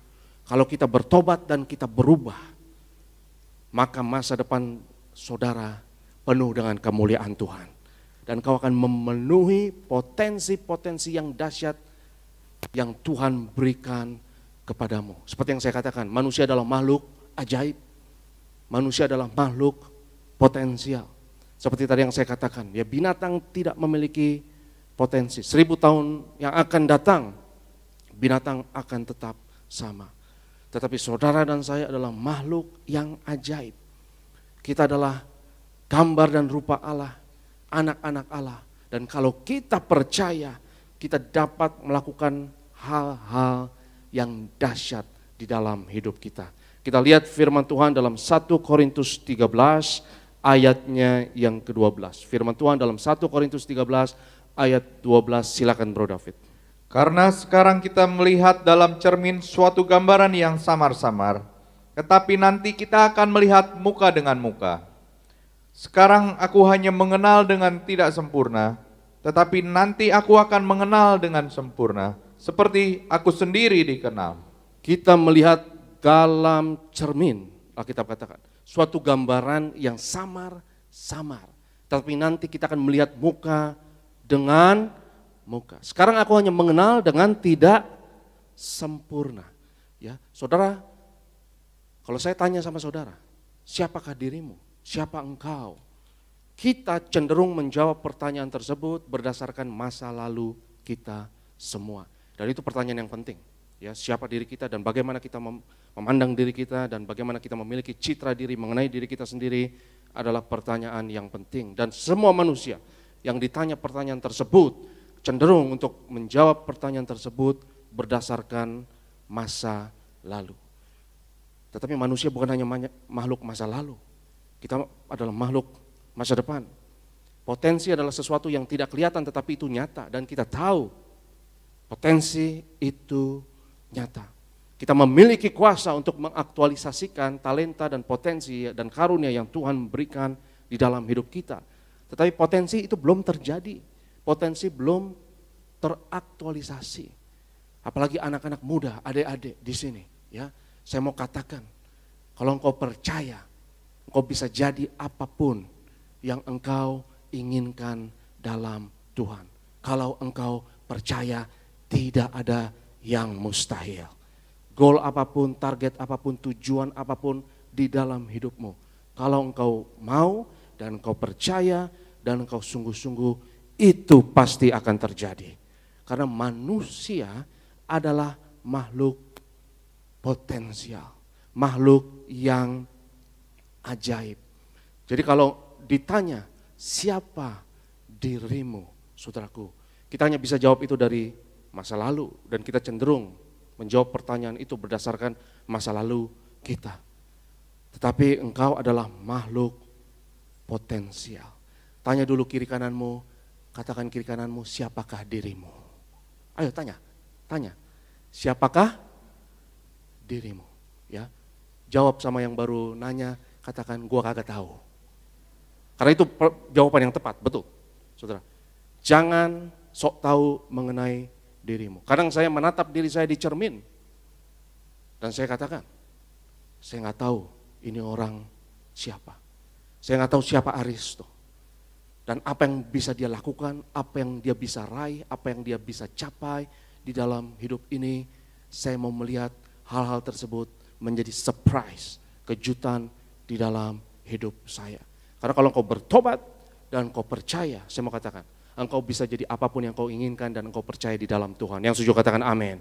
C: Kalau kita bertobat dan kita berubah, maka masa depan saudara penuh dengan kemuliaan Tuhan. Dan kau akan memenuhi potensi-potensi yang dahsyat yang Tuhan berikan kepadamu. Seperti yang saya katakan, manusia adalah makhluk ajaib. Manusia adalah makhluk potensial. Seperti tadi yang saya katakan, ya binatang tidak memiliki potensi. 1000 tahun yang akan datang, binatang akan tetap sama. Tetapi saudara dan saya adalah makhluk yang ajaib. Kita adalah gambar dan rupa Allah, anak-anak Allah. Dan kalau kita percaya, kita dapat melakukan hal-hal yang dahsyat di dalam hidup kita. Kita lihat firman Tuhan dalam 1 Korintus 13 ayatnya yang ke-12. Firman Tuhan dalam 1 Korintus 13 ayat 12, silakan Bro David.
D: Karena sekarang kita melihat dalam cermin suatu gambaran yang samar-samar, tetapi nanti kita akan melihat muka dengan muka. Sekarang aku hanya mengenal dengan tidak sempurna, tetapi nanti aku akan mengenal dengan sempurna, seperti aku sendiri dikenal.
C: Kita melihat dalam cermin, Alkitab katakan, suatu gambaran yang samar-samar. Tapi nanti kita akan melihat muka dengan muka. Sekarang aku hanya mengenal dengan tidak sempurna. Ya, saudara, kalau saya tanya sama saudara, siapakah dirimu? Siapa engkau? Kita cenderung menjawab pertanyaan tersebut berdasarkan masa lalu kita semua. Dan itu pertanyaan yang penting. Ya, siapa diri kita dan bagaimana kita memandang diri kita dan bagaimana kita memiliki citra diri mengenai diri kita sendiri adalah pertanyaan yang penting. Dan semua manusia yang ditanya pertanyaan tersebut cenderung untuk menjawab pertanyaan tersebut berdasarkan masa lalu. Tetapi manusia bukan hanya makhluk masa lalu. Kita adalah makhluk masa depan. Potensi adalah sesuatu yang tidak kelihatan tetapi itu nyata dan kita tahu potensi itu nyata. Kita memiliki kuasa untuk mengaktualisasikan talenta dan potensi dan karunia yang Tuhan berikan di dalam hidup kita. Tetapi potensi itu belum terjadi, potensi belum teraktualisasi. Apalagi anak-anak muda, adik-adik di sini, ya. Saya mau katakan, kalau engkau percaya, engkau bisa jadi apapun yang engkau inginkan dalam Tuhan. Kalau engkau percaya, tidak ada yang mustahil. Goal apapun, target apapun, tujuan apapun di dalam hidupmu. Kalau engkau mau dan engkau percaya dan engkau sungguh-sungguh, itu pasti akan terjadi. Karena manusia adalah makhluk potensial, makhluk yang ajaib. Jadi kalau ditanya siapa dirimu, saudaraku, kita hanya bisa jawab itu dari masa lalu, dan kita cenderung menjawab pertanyaan itu berdasarkan masa lalu kita. Tetapi engkau adalah makhluk potensial. Tanya dulu kiri kananmu, katakan kiri kananmu, siapakah dirimu? Ayo tanya, siapakah dirimu? Ya, jawab sama yang baru nanya, katakan gua kagak tahu. Karena itu jawaban yang tepat, betul, saudara. Jangan sok tahu mengenai dirimu. Kadang saya menatap diri saya di cermin dan saya katakan, saya nggak tahu ini orang siapa. Saya nggak tahu siapa Aristo dan apa yang bisa dia lakukan, apa yang dia bisa raih, apa yang dia bisa capai di dalam hidup ini. Saya mau melihat hal-hal tersebut menjadi surprise, kejutan di dalam hidup saya. Karena kalau engkau bertobat dan engkau percaya, saya mau katakan, engkau bisa jadi apapun yang kau inginkan dan engkau percaya di dalam Tuhan. Yang setuju katakan amin.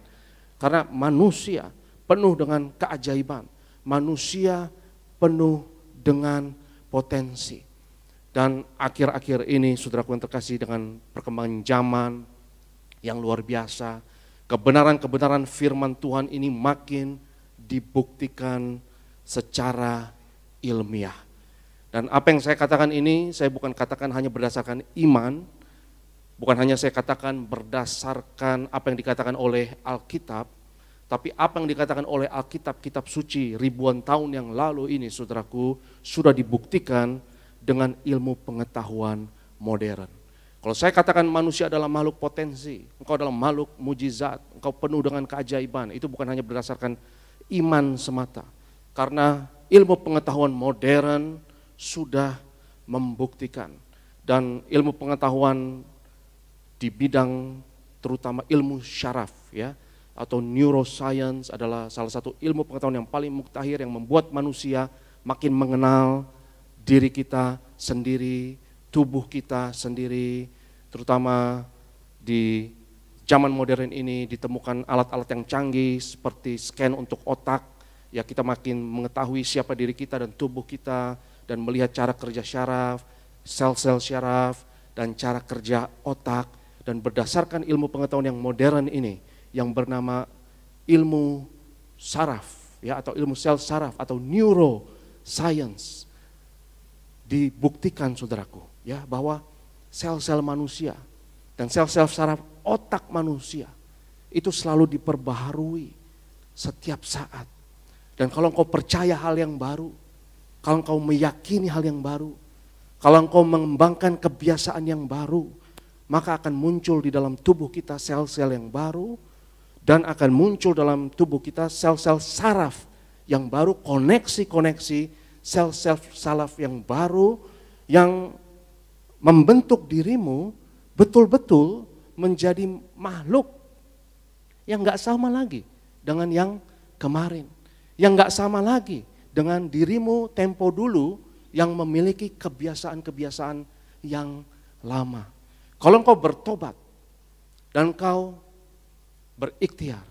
C: Karena manusia penuh dengan keajaiban, manusia penuh dengan potensi. Dan akhir-akhir ini, saudaraku yang terkasih, dengan perkembangan zaman yang luar biasa, kebenaran-kebenaran firman Tuhan ini makin dibuktikan secara ilmiah. Dan apa yang saya katakan ini, saya bukan katakan hanya berdasarkan iman, bukan hanya saya katakan berdasarkan apa yang dikatakan oleh Alkitab, tapi apa yang dikatakan oleh Alkitab, kitab suci ribuan tahun yang lalu ini, saudaraku, sudah dibuktikan dengan ilmu pengetahuan modern. Kalau saya katakan manusia adalah makhluk potensi, engkau adalah makhluk mujizat, engkau penuh dengan keajaiban, itu bukan hanya berdasarkan iman semata. Karena ilmu pengetahuan modern sudah membuktikan, dan ilmu pengetahuan di bidang terutama ilmu syaraf, ya, atau neuroscience adalah salah satu ilmu pengetahuan yang paling mutakhir yang membuat manusia makin mengenal diri kita sendiri, tubuh kita sendiri. Terutama di zaman modern ini ditemukan alat-alat yang canggih seperti scan untuk otak, ya, kita makin mengetahui siapa diri kita dan tubuh kita, dan melihat cara kerja syaraf, sel-sel syaraf, dan cara kerja otak. Dan berdasarkan ilmu pengetahuan yang modern ini, yang bernama ilmu saraf, ya, atau ilmu sel saraf atau neuroscience, dibuktikan, saudaraku, ya, bahwa sel-sel manusia dan sel-sel saraf otak manusia itu selalu diperbaharui setiap saat. Dan kalau engkau percaya hal yang baru, kalau engkau meyakini hal yang baru, kalau engkau mengembangkan kebiasaan yang baru, maka akan muncul di dalam tubuh kita sel-sel yang baru, dan akan muncul dalam tubuh kita sel-sel saraf yang baru, koneksi-koneksi sel-sel saraf yang baru, yang membentuk dirimu betul-betul menjadi makhluk yang gak sama lagi dengan yang kemarin, yang gak sama lagi dengan dirimu tempo dulu yang memiliki kebiasaan-kebiasaan yang lama. Kalau engkau bertobat dan engkau berikhtiar,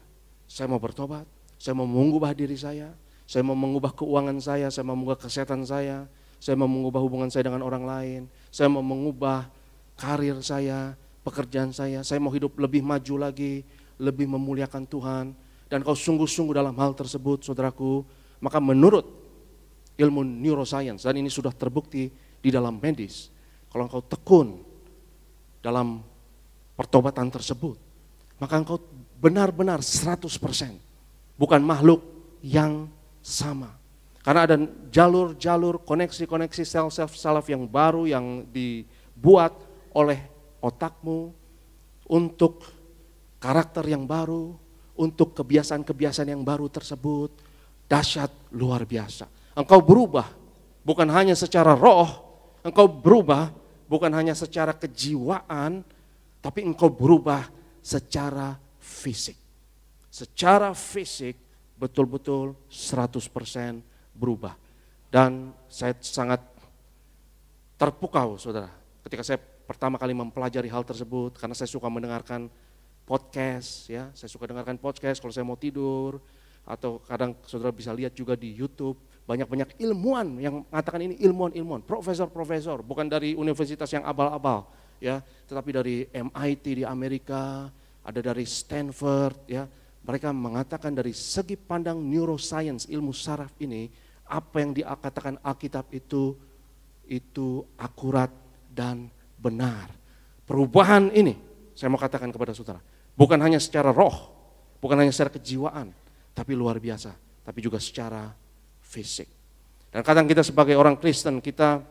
C: saya mau bertobat, saya mau mengubah diri saya mau mengubah keuangan saya mau mengubah kesehatan saya mau mengubah hubungan saya dengan orang lain, saya mau mengubah karir saya, pekerjaan saya mau hidup lebih maju lagi, lebih memuliakan Tuhan, dan kau sungguh-sungguh dalam hal tersebut, saudaraku, maka menurut ilmu neuroscience, dan ini sudah terbukti di dalam medis, kalau engkau tekun dalam pertobatan tersebut, maka engkau benar-benar 100%, bukan makhluk yang sama. Karena ada jalur-jalur, koneksi-koneksi sel-sel saraf yang baru yang dibuat oleh otakmu untuk karakter yang baru, untuk kebiasaan-kebiasaan yang baru tersebut. Dahsyat, luar biasa. Engkau berubah bukan hanya secara roh, engkau berubah bukan hanya secara kejiwaan, tapi engkau berubah secara fisik. Secara fisik betul-betul 100% berubah. Dan saya sangat terpukau, saudara, ketika saya pertama kali mempelajari hal tersebut, karena saya suka mendengarkan podcast, ya, saya suka dengarkan podcast kalau saya mau tidur, atau kadang saudara bisa lihat juga di YouTube, banyak-banyak ilmuwan yang mengatakan ini ilmuwan, profesor-profesor, bukan dari universitas yang abal-abal, ya, tetapi dari MIT di Amerika, ada dari Stanford, ya, mereka mengatakan dari segi pandang neuroscience, ilmu saraf ini, apa yang dikatakan Alkitab itu akurat dan benar. Perubahan ini, saya mau katakan kepada saudara, bukan hanya secara roh, bukan hanya secara kejiwaan, tapi luar biasa, tapi juga secara fisik. Dan kadang kita sebagai orang Kristen, kita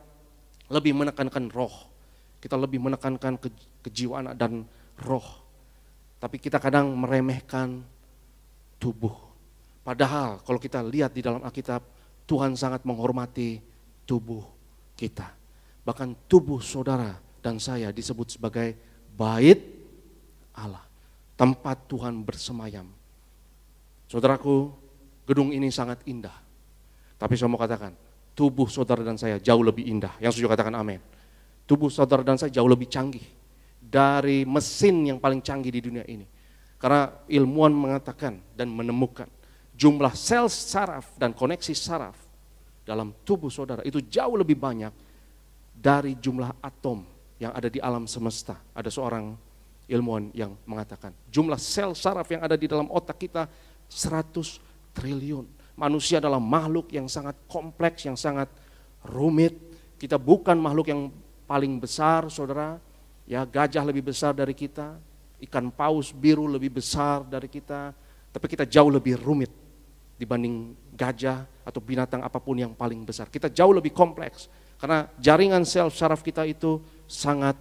C: lebih menekankan roh, kita lebih menekankan kejiwaan dan roh, tapi kita kadang meremehkan tubuh. Padahal kalau kita lihat di dalam Alkitab, Tuhan sangat menghormati tubuh kita. Bahkan tubuh saudara dan saya disebut sebagai bait Allah, tempat Tuhan bersemayam. Saudaraku, gedung ini sangat indah. Tapi saya mau katakan, tubuh saudara dan saya jauh lebih indah. Yang setuju katakan amin. Tubuh saudara dan saya jauh lebih canggih dari mesin yang paling canggih di dunia ini. Karena ilmuwan mengatakan dan menemukan jumlah sel saraf dan koneksi saraf dalam tubuh saudara itu jauh lebih banyak dari jumlah atom yang ada di alam semesta. Ada seorang ilmuwan yang mengatakan jumlah sel saraf yang ada di dalam otak kita 100 triliun. Manusia adalah makhluk yang sangat kompleks, yang sangat rumit. Kita bukan makhluk yang paling besar, saudara. Ya, gajah lebih besar dari kita, ikan paus biru lebih besar dari kita, tapi kita jauh lebih rumit dibanding gajah atau binatang apapun yang paling besar. Kita jauh lebih kompleks, karena jaringan sel saraf kita itu sangat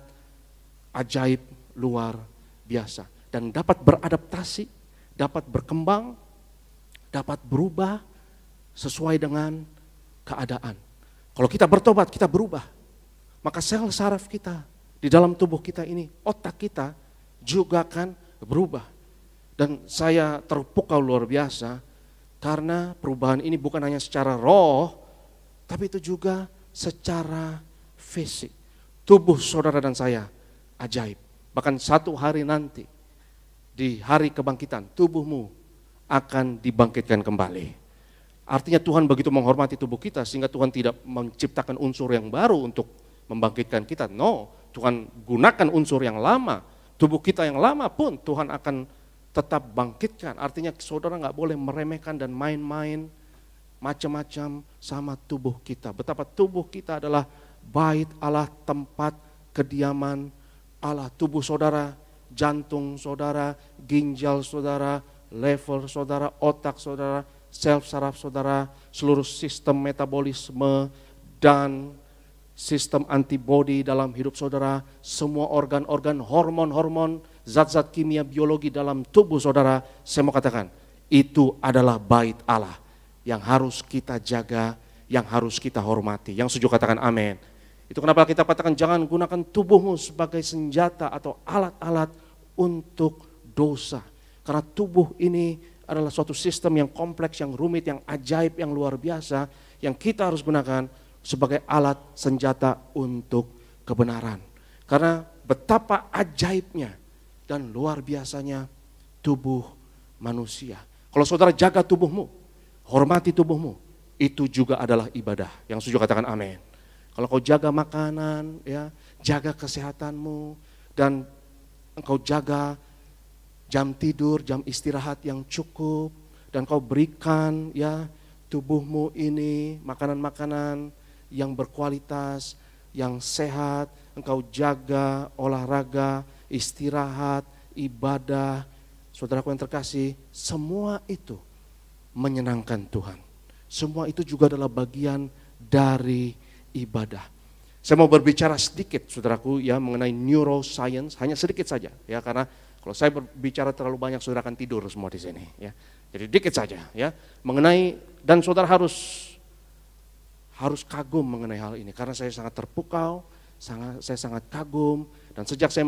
C: ajaib, luar biasa. Dan dapat beradaptasi, dapat berkembang, dapat berubah sesuai dengan keadaan. Kalau kita bertobat, kita berubah. Maka sel saraf kita di dalam tubuh kita ini, otak kita juga akan berubah. Dan saya terpukau luar biasa karena perubahan ini bukan hanya secara roh, tapi itu juga secara fisik. Tubuh saudara dan saya ajaib. Bahkan satu hari nanti, di hari kebangkitan, tubuhmu akan dibangkitkan kembali. Artinya Tuhan begitu menghormati tubuh kita sehingga Tuhan tidak menciptakan unsur yang baru untuk membangkitkan kita. No, Tuhan gunakan unsur yang lama. Tubuh kita yang lama pun Tuhan akan tetap bangkitkan. Artinya saudara nggak boleh meremehkan dan main-main macam-macam sama tubuh kita. Betapa tubuh kita adalah bait Allah, tempat kediaman Allah. Tubuh saudara, jantung saudara, ginjal saudara, lever saudara, otak saudara, sel saraf saudara, seluruh sistem metabolisme dan sistem antibodi dalam hidup saudara, semua organ-organ, hormon-hormon, zat-zat kimia biologi dalam tubuh saudara, saya mau katakan, itu adalah bait Allah yang harus kita jaga, yang harus kita hormati. Yang setuju katakan amin. Itu kenapa kita katakan jangan gunakan tubuhmu sebagai senjata atau alat-alat untuk dosa. Karena tubuh ini adalah suatu sistem yang kompleks, yang rumit, yang ajaib, yang luar biasa, yang kita harus gunakan sebagai alat senjata untuk kebenaran. Karena betapa ajaibnya dan luar biasanya tubuh manusia. Kalau saudara jaga tubuhmu, hormati tubuhmu, itu juga adalah ibadah. Yang setuju katakan amin. Kalau kau jaga makanan, ya, jaga kesehatanmu, dan engkau jaga jam tidur, jam istirahat yang cukup, dan kau berikan ya tubuhmu ini makanan-makanan yang berkualitas, yang sehat, engkau jaga olahraga, istirahat, ibadah, saudaraku yang terkasih, semua itu menyenangkan Tuhan. Semua itu juga adalah bagian dari ibadah. Saya mau berbicara sedikit, saudaraku, ya, mengenai neuroscience, hanya sedikit saja, ya, karena kalau saya berbicara terlalu banyak, saudara akan tidur semua di sini, ya. Jadi dikit saja, ya, mengenai, dan saudara harus kagum mengenai hal ini, karena saya sangat terpukau, saya sangat kagum, dan sejak saya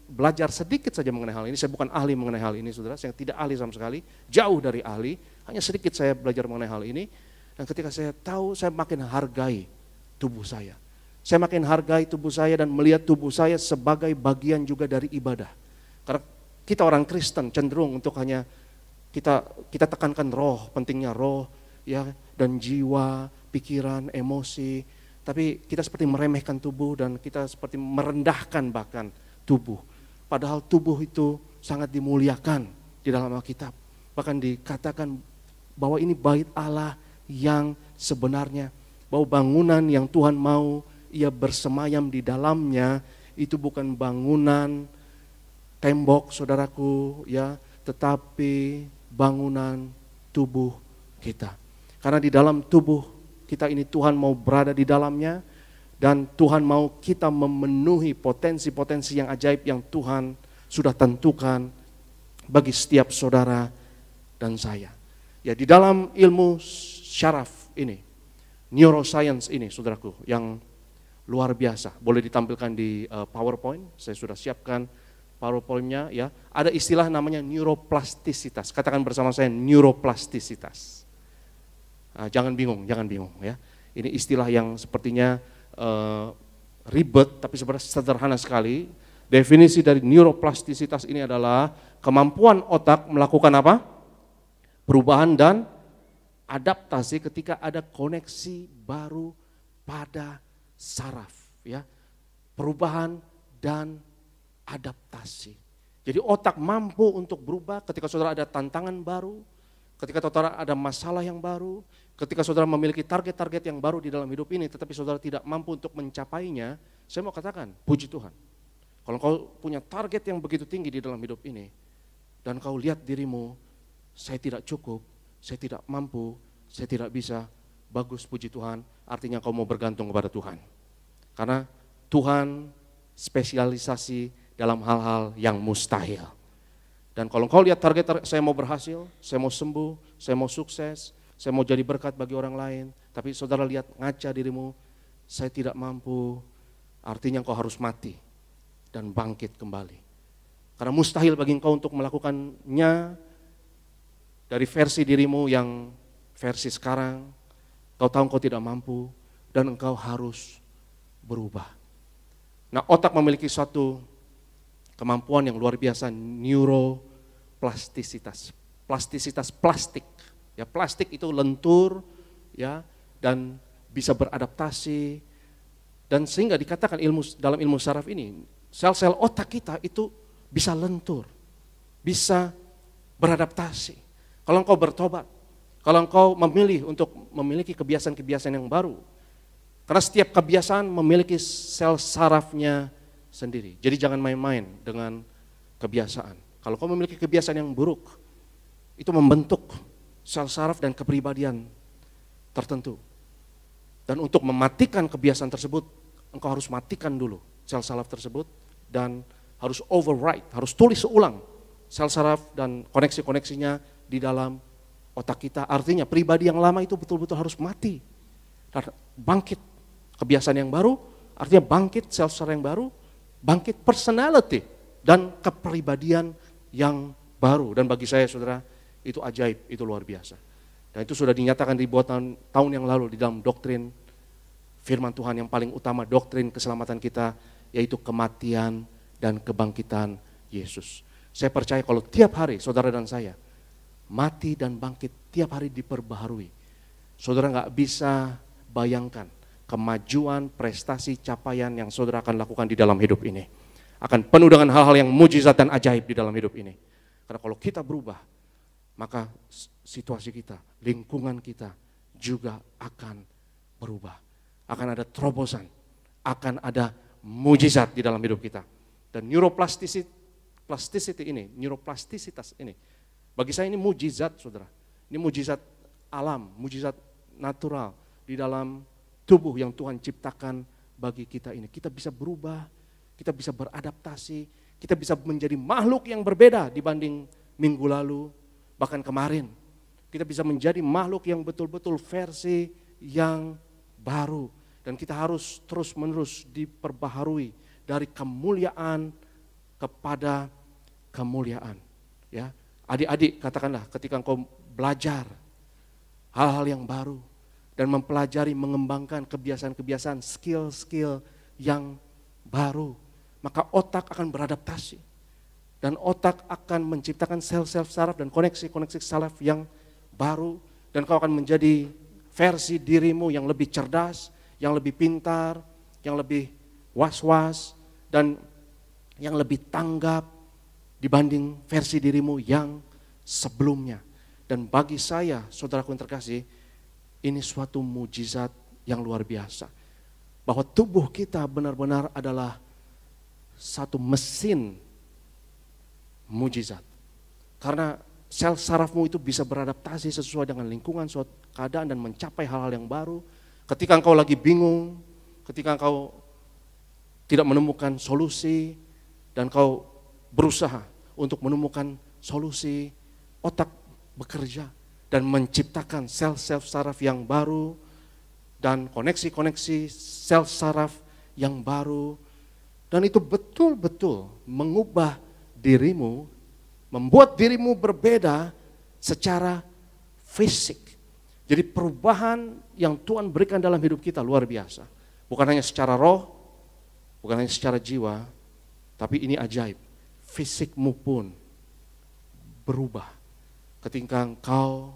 C: belajar sedikit saja mengenai hal ini, saya bukan ahli mengenai hal ini, saudara, saya tidak ahli sama sekali, jauh dari ahli, hanya sedikit saya belajar mengenai hal ini, dan ketika saya tahu, saya makin hargai tubuh saya. Saya makin hargai tubuh saya dan melihat tubuh saya sebagai bagian juga dari ibadah. Karena kita orang Kristen cenderung untuk hanya kita tekankan roh, pentingnya roh, ya, dan jiwa, pikiran, emosi. Tapi kita seperti meremehkan tubuh dan kita seperti merendahkan bahkan tubuh. Padahal tubuh itu sangat dimuliakan di dalam Alkitab. Bahkan dikatakan bahwa ini bait Allah yang sebenarnya, bahwa bangunan yang Tuhan mau ia bersemayam di dalamnya itu bukan bangunan tembok, saudaraku, ya, tetapi bangunan tubuh kita. Karena di dalam tubuh kita ini Tuhan mau berada di dalamnya, dan Tuhan mau kita memenuhi potensi-potensi yang ajaib yang Tuhan sudah tentukan bagi setiap saudara dan saya. Ya, di dalam ilmu syaraf ini, neuroscience ini, saudaraku, yang luar biasa, boleh ditampilkan di PowerPoint. Saya sudah siapkan PowerPoint-nya, ya. Ada istilah namanya neuroplastisitas. Katakan bersama saya, neuroplastisitas. Jangan bingung, ya. Ini istilah yang sepertinya ribet, tapi sebenarnya sederhana sekali. Definisi dari neuroplastisitas ini adalah kemampuan otak melakukan apa? Perubahan dan adaptasi ketika ada koneksi baru pada saraf, ya, perubahan dan adaptasi. Jadi otak mampu untuk berubah ketika saudara ada tantangan baru, ketika saudara ada masalah yang baru, ketika saudara memiliki target-target yang baru di dalam hidup ini, tetapi saudara tidak mampu untuk mencapainya. Saya mau katakan, puji Tuhan. Kalau kau punya target yang begitu tinggi di dalam hidup ini, dan kau lihat dirimu, saya tidak cukup, saya tidak mampu, saya tidak bisa, bagus, puji Tuhan, artinya kau mau bergantung kepada Tuhan. Karena Tuhan spesialisasi dalam hal-hal yang mustahil. Dan kalau kau lihat target, saya mau berhasil, saya mau sembuh, saya mau sukses, saya mau jadi berkat bagi orang lain, tapi saudara lihat ngaca dirimu, saya tidak mampu, artinya kau harus mati dan bangkit kembali. Karena mustahil bagi engkau untuk melakukannya dari versi dirimu yang versi sekarang. Kau tahu engkau tidak mampu dan engkau harus berubah. Nah, otak memiliki suatu kemampuan yang luar biasa, neuroplastisitas. Plastisitas plastik. Ya, plastik itu lentur, ya, dan bisa beradaptasi, dan sehingga dikatakan dalam ilmu saraf ini, sel-sel otak kita itu bisa lentur, bisa beradaptasi. Kalau engkau bertobat, kalau engkau memilih untuk memiliki kebiasaan-kebiasaan yang baru, karena setiap kebiasaan memiliki sel sarafnya sendiri. Jadi jangan main-main dengan kebiasaan. Kalau kau memiliki kebiasaan yang buruk, itu membentuk sel saraf dan kepribadian tertentu. Dan untuk mematikan kebiasaan tersebut, engkau harus matikan dulu sel saraf tersebut dan harus override, harus tulis ulang sel saraf dan koneksi-koneksinya di dalam otak kita. Artinya pribadi yang lama itu betul-betul harus mati. Dan bangkit kebiasaan yang baru, artinya bangkit sel saraf yang baru, bangkit personality dan kepribadian yang baru. Dan bagi saya, saudara, itu ajaib, itu luar biasa. Dan itu sudah dinyatakan ribuan tahun yang lalu di dalam doktrin firman Tuhan yang paling utama, doktrin keselamatan kita, yaitu kematian dan kebangkitan Yesus. Saya percaya kalau tiap hari saudara dan saya mati dan bangkit, tiap hari diperbaharui. Saudara nggak bisa bayangkan kemajuan, prestasi, capaian yang saudara akan lakukan di dalam hidup ini. Akan penuh dengan hal-hal yang mujizat dan ajaib di dalam hidup ini. Karena kalau kita berubah, maka situasi kita, lingkungan kita juga akan berubah. Akan ada terobosan, akan ada mujizat di dalam hidup kita. Dan neuroplastisitas ini, bagi saya ini mujizat, saudara. Ini mujizat alam, mujizat natural di dalam tubuh yang Tuhan ciptakan bagi kita ini. Kita bisa berubah, kita bisa beradaptasi, kita bisa menjadi makhluk yang berbeda dibanding minggu lalu, bahkan kemarin. Kita bisa menjadi makhluk yang betul-betul versi yang baru. Dan kita harus terus-menerus diperbaharui dari kemuliaan kepada kemuliaan. Ya, adik-adik, katakanlah ketika engkau belajar hal-hal yang baru dan mempelajari, mengembangkan kebiasaan-kebiasaan, skill-skill yang baru, maka otak akan beradaptasi. Dan otak akan menciptakan sel-sel saraf dan koneksi-koneksi saraf yang baru. Dan kau akan menjadi versi dirimu yang lebih cerdas, yang lebih pintar, yang lebih was-was, dan yang lebih tanggap dibanding versi dirimu yang sebelumnya. Dan bagi saya, saudaraku yang terkasih, ini suatu mujizat yang luar biasa. Bahwa tubuh kita benar-benar adalah satu mesin mujizat. Karena sel sarafmu itu bisa beradaptasi sesuai dengan lingkungan, suatu keadaan, dan mencapai hal-hal yang baru. Ketika engkau lagi bingung, ketika engkau tidak menemukan solusi, dan kau berusaha untuk menemukan solusi, otak bekerja dan menciptakan sel-sel saraf yang baru dan koneksi-koneksi sel saraf yang baru. Dan itu betul-betul mengubah dirimu, membuat dirimu berbeda secara fisik. Jadi perubahan yang Tuhan berikan dalam hidup kita luar biasa. Bukan hanya secara roh, bukan hanya secara jiwa, tapi ini ajaib. Fisikmu pun berubah ketika engkau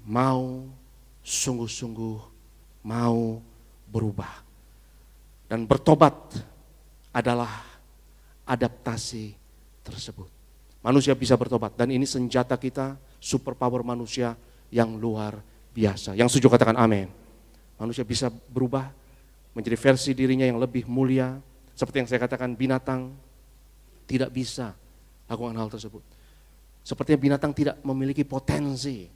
C: mau sungguh-sungguh mau berubah. Dan bertobat adalah adaptasi tersebut. Manusia bisa bertobat dan ini senjata kita, superpower manusia yang luar biasa. Yang setuju katakan amin. Manusia bisa berubah menjadi versi dirinya yang lebih mulia. Seperti yang saya katakan, binatang tidak bisa lakukan hal tersebut. Sepertinya binatang tidak memiliki potensi.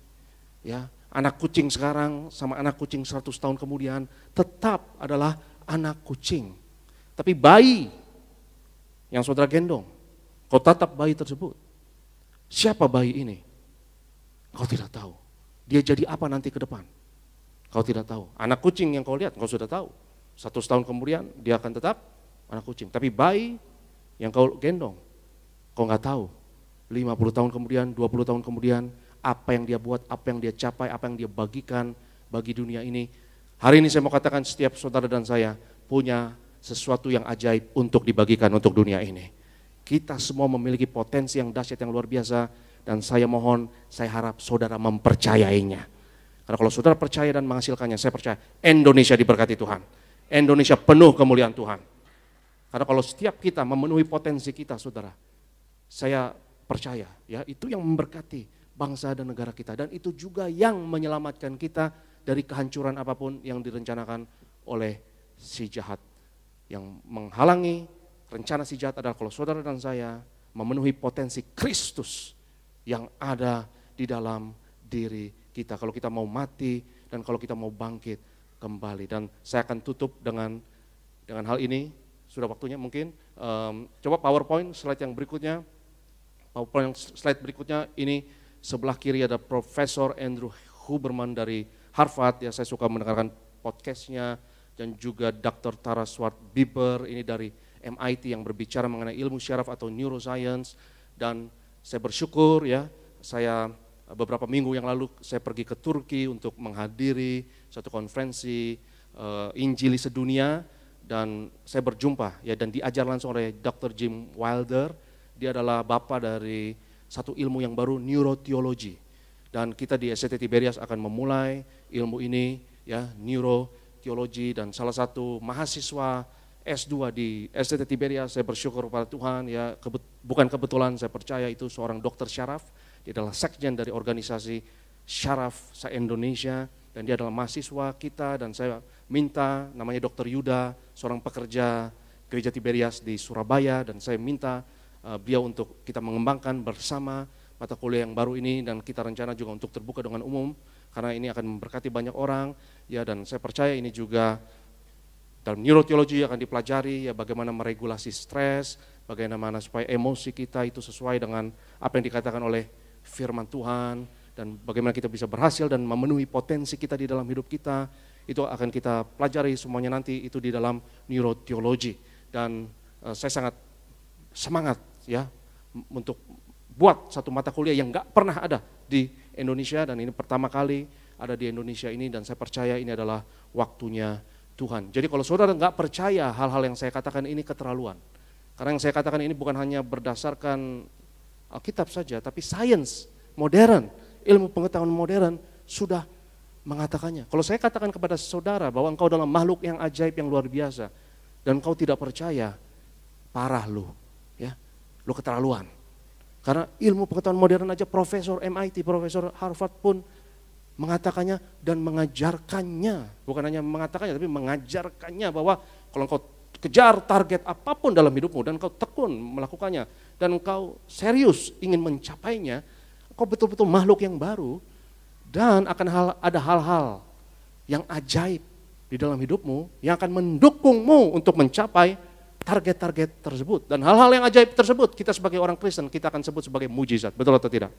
C: Ya, anak kucing sekarang sama anak kucing 100 tahun kemudian tetap adalah anak kucing. Tapi bayi yang saudara gendong, kau tatap bayi tersebut. Siapa bayi ini? Kau tidak tahu. Dia jadi apa nanti ke depan? Kau tidak tahu. Anak kucing yang kau lihat, kau sudah tahu. 100 tahun kemudian dia akan tetap anak kucing. Tapi bayi yang kau gendong, kau nggak tahu. 50 tahun kemudian, 20 tahun kemudian, apa yang dia buat, apa yang dia capai, apa yang dia bagikan bagi dunia ini. Hari ini saya mau katakan setiap saudara dan saya punya sesuatu yang ajaib untuk dibagikan untuk dunia ini. Kita semua memiliki potensi yang dahsyat yang luar biasa dan saya mohon, saya harap saudara mempercayainya. Karena kalau saudara percaya dan menghasilkannya, saya percaya Indonesia diberkati Tuhan. Indonesia penuh kemuliaan Tuhan. Karena kalau setiap kita memenuhi potensi kita, saudara, saya percaya ya itu yang memberkati bangsa dan negara kita. Dan itu juga yang menyelamatkan kita dari kehancuran apapun yang direncanakan oleh si jahat. Yang menghalangi rencana si jahat adalah kalau saudara dan saya memenuhi potensi Kristus yang ada di dalam diri kita. Kalau kita mau mati dan kalau kita mau bangkit kembali. Dan saya akan tutup dengan hal ini. Sudah waktunya mungkin. Coba PowerPoint slide yang berikutnya. PowerPoint slide berikutnya ini sebelah kiri ada Profesor Andrew Huberman dari Harvard. Ya, saya suka mendengarkan podcastnya. Dan juga Dr. Tara Swart-Bieber ini dari MIT yang berbicara mengenai ilmu syaraf atau neuroscience. Dan saya bersyukur ya, saya beberapa minggu yang lalu saya pergi ke Turki untuk menghadiri satu konferensi Injili sedunia dan saya berjumpa ya dan diajar langsung oleh Dr. Jim Wilder. Dia adalah bapak dari satu ilmu yang baru, neuroteologi. Dan kita di SCT Tiberias akan memulai ilmu ini ya, neuroteologi, dan salah satu mahasiswa S2 di SCT Tiberias, saya bersyukur kepada Tuhan ya, bukan kebetulan saya percaya itu seorang dokter syaraf. Dia adalah sekjen dari organisasi syaraf se-Indonesia dan dia adalah mahasiswa kita dan saya minta namanya Dr. Yuda, seorang pekerja gereja Tiberias di Surabaya dan saya minta beliau untuk kita mengembangkan bersama mata kuliah yang baru ini dan kita rencana juga untuk terbuka dengan umum karena ini akan memberkati banyak orang ya dan saya percaya ini juga Dalam neuroteologi akan dipelajari ya bagaimana meregulasi stres, bagaimana supaya emosi kita itu sesuai dengan apa yang dikatakan oleh firman Tuhan, dan bagaimana kita bisa berhasil dan memenuhi potensi kita di dalam hidup kita. Itu akan kita pelajari semuanya nanti itu di dalam neuroteologi. Dan saya sangat semangat ya untuk buat satu mata kuliah yang nggak pernah ada di Indonesia, dan ini pertama kali ada di Indonesia ini, dan saya percaya ini adalah waktunya Tuhan. Jadi kalau saudara nggak percaya hal-hal yang saya katakan ini keterlaluan. Karena yang saya katakan ini bukan hanya berdasarkan Alkitab saja, tapi sains modern, ilmu pengetahuan modern sudah mengatakannya. Kalau saya katakan kepada saudara bahwa engkau adalah makhluk yang ajaib, yang luar biasa, dan engkau tidak percaya, parah lu, ya, lu keterlaluan. Karena ilmu pengetahuan modern aja profesor MIT, profesor Harvard pun mengatakannya dan mengajarkannya, bukan hanya mengatakannya tapi mengajarkannya, bahwa kalau engkau kejar target apapun dalam hidupmu dan engkau tekun melakukannya dan engkau serius ingin mencapainya, engkau betul-betul makhluk yang baru, dan akan ada hal-hal yang ajaib di dalam hidupmu yang akan mendukungmu untuk mencapai target-target tersebut. Dan hal-hal yang ajaib tersebut kita sebagai orang Kristen kita akan sebut sebagai mujizat, betul atau tidak?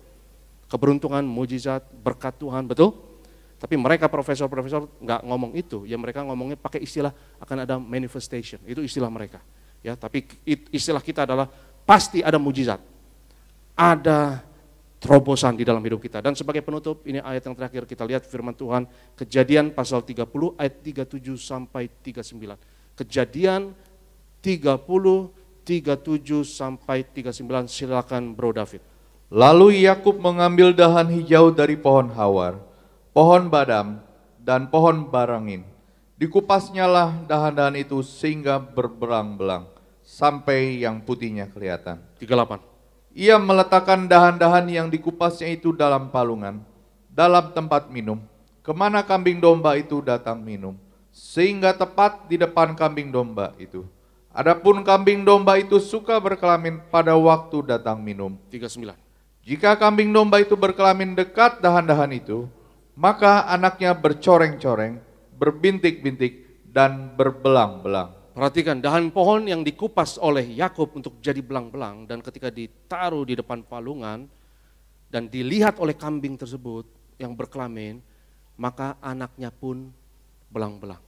C: Keberuntungan, mujizat, berkat Tuhan, betul? Tapi mereka profesor-profesor nggak ngomong itu, ya mereka ngomongnya pakai istilah akan ada manifestation, itu istilah mereka. Ya, tapi istilah kita adalah pasti ada mujizat, ada terobosan di dalam hidup kita. Dan sebagai penutup, ini ayat yang terakhir kita lihat firman Tuhan, Kejadian pasal 30 ayat 37 sampai 39. Kejadian 30, 37 sampai 39, silakan Bro David.
D: Lalu Yakub mengambil dahan hijau dari pohon hawar, pohon badam, dan pohon barangin. Dikupasnyalah dahan-dahan itu sehingga berbelang-belang, sampai yang putihnya kelihatan.
C: 38.
D: Ia meletakkan dahan-dahan yang dikupasnya itu dalam palungan, dalam tempat minum, kemana kambing domba itu datang minum, sehingga tepat di depan kambing domba itu. Adapun kambing domba itu suka berkelamin pada waktu datang minum.
C: 39.
D: Jika kambing domba itu berkelamin dekat dahan-dahan itu, maka anaknya bercoreng-coreng, berbintik-bintik, dan berbelang-belang.
C: Perhatikan, dahan pohon yang dikupas oleh Yakub untuk jadi belang-belang, dan ketika ditaruh di depan palungan dan dilihat oleh kambing tersebut yang berkelamin, maka anaknya pun belang-belang.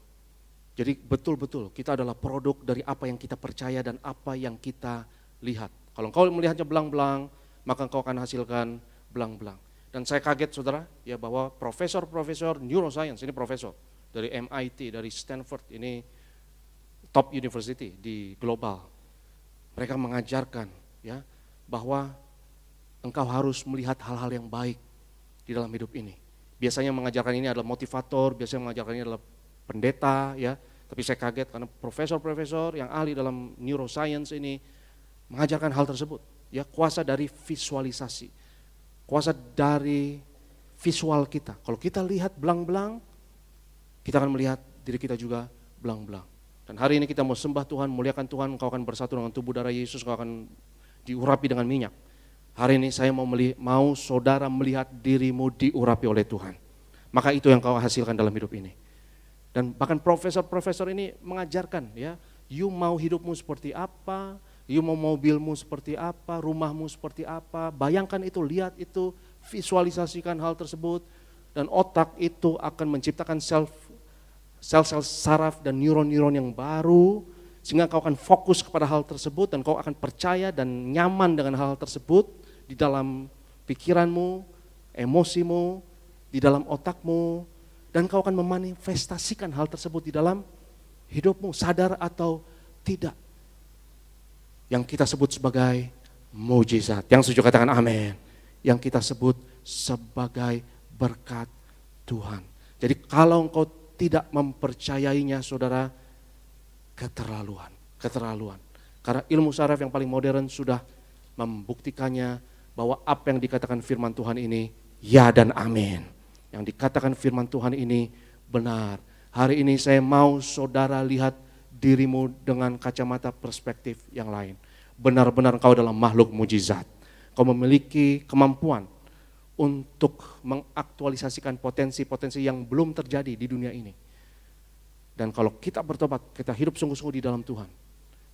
C: Jadi betul-betul kita adalah produk dari apa yang kita percaya dan apa yang kita lihat. Kalau engkau melihatnya belang-belang, maka engkau akan hasilkan belang-belang. Dan saya kaget saudara, ya bahwa profesor-profesor neuroscience, ini profesor dari MIT, dari Stanford, ini top university di global. Mereka mengajarkan ya bahwa engkau harus melihat hal-hal yang baik di dalam hidup ini. Biasanya mengajarkan ini adalah motivator, biasanya mengajarkan ini adalah pendeta ya. Tapi saya kaget karena profesor-profesor yang ahli dalam neuroscience ini mengajarkan hal tersebut. Ya, kuasa dari visualisasi, kuasa dari visual kita. Kalau kita lihat belang-belang, kita akan melihat diri kita juga belang-belang. Dan hari ini kita mau sembah Tuhan, muliakan Tuhan, engkau akan bersatu dengan tubuh darah Yesus, engkau akan diurapi dengan minyak. Hari ini saya mau saudara melihat dirimu diurapi oleh Tuhan. Maka itu yang kau hasilkan dalam hidup ini. Dan bahkan profesor-profesor ini mengajarkan ya, you mau hidupmu seperti apa, you mau mobilmu seperti apa, rumahmu seperti apa, bayangkan itu, lihat itu, visualisasikan hal tersebut, dan otak itu akan menciptakan sel-sel saraf dan neuron-neuron yang baru, sehingga kau akan fokus kepada hal tersebut, dan kau akan percaya dan nyaman dengan hal tersebut di dalam pikiranmu, emosimu, di dalam otakmu, dan kau akan memanifestasikan hal tersebut di dalam hidupmu, sadar atau tidak. Yang kita sebut sebagai mujizat. Yang setuju katakan amin. Yang kita sebut sebagai berkat Tuhan. Jadi kalau engkau tidak mempercayainya saudara, keterlaluan. Karena ilmu saraf yang paling modern sudah membuktikannya bahwa apa yang dikatakan firman Tuhan ini ya dan amin. Yang dikatakan firman Tuhan ini benar. Hari ini saya mau saudara lihat dirimu dengan kacamata perspektif yang lain. Benar-benar engkau adalah makhluk mujizat. Kau memiliki kemampuan untuk mengaktualisasikan potensi-potensi yang belum terjadi di dunia ini. Dan kalau kita bertobat, kita hidup sungguh-sungguh di dalam Tuhan,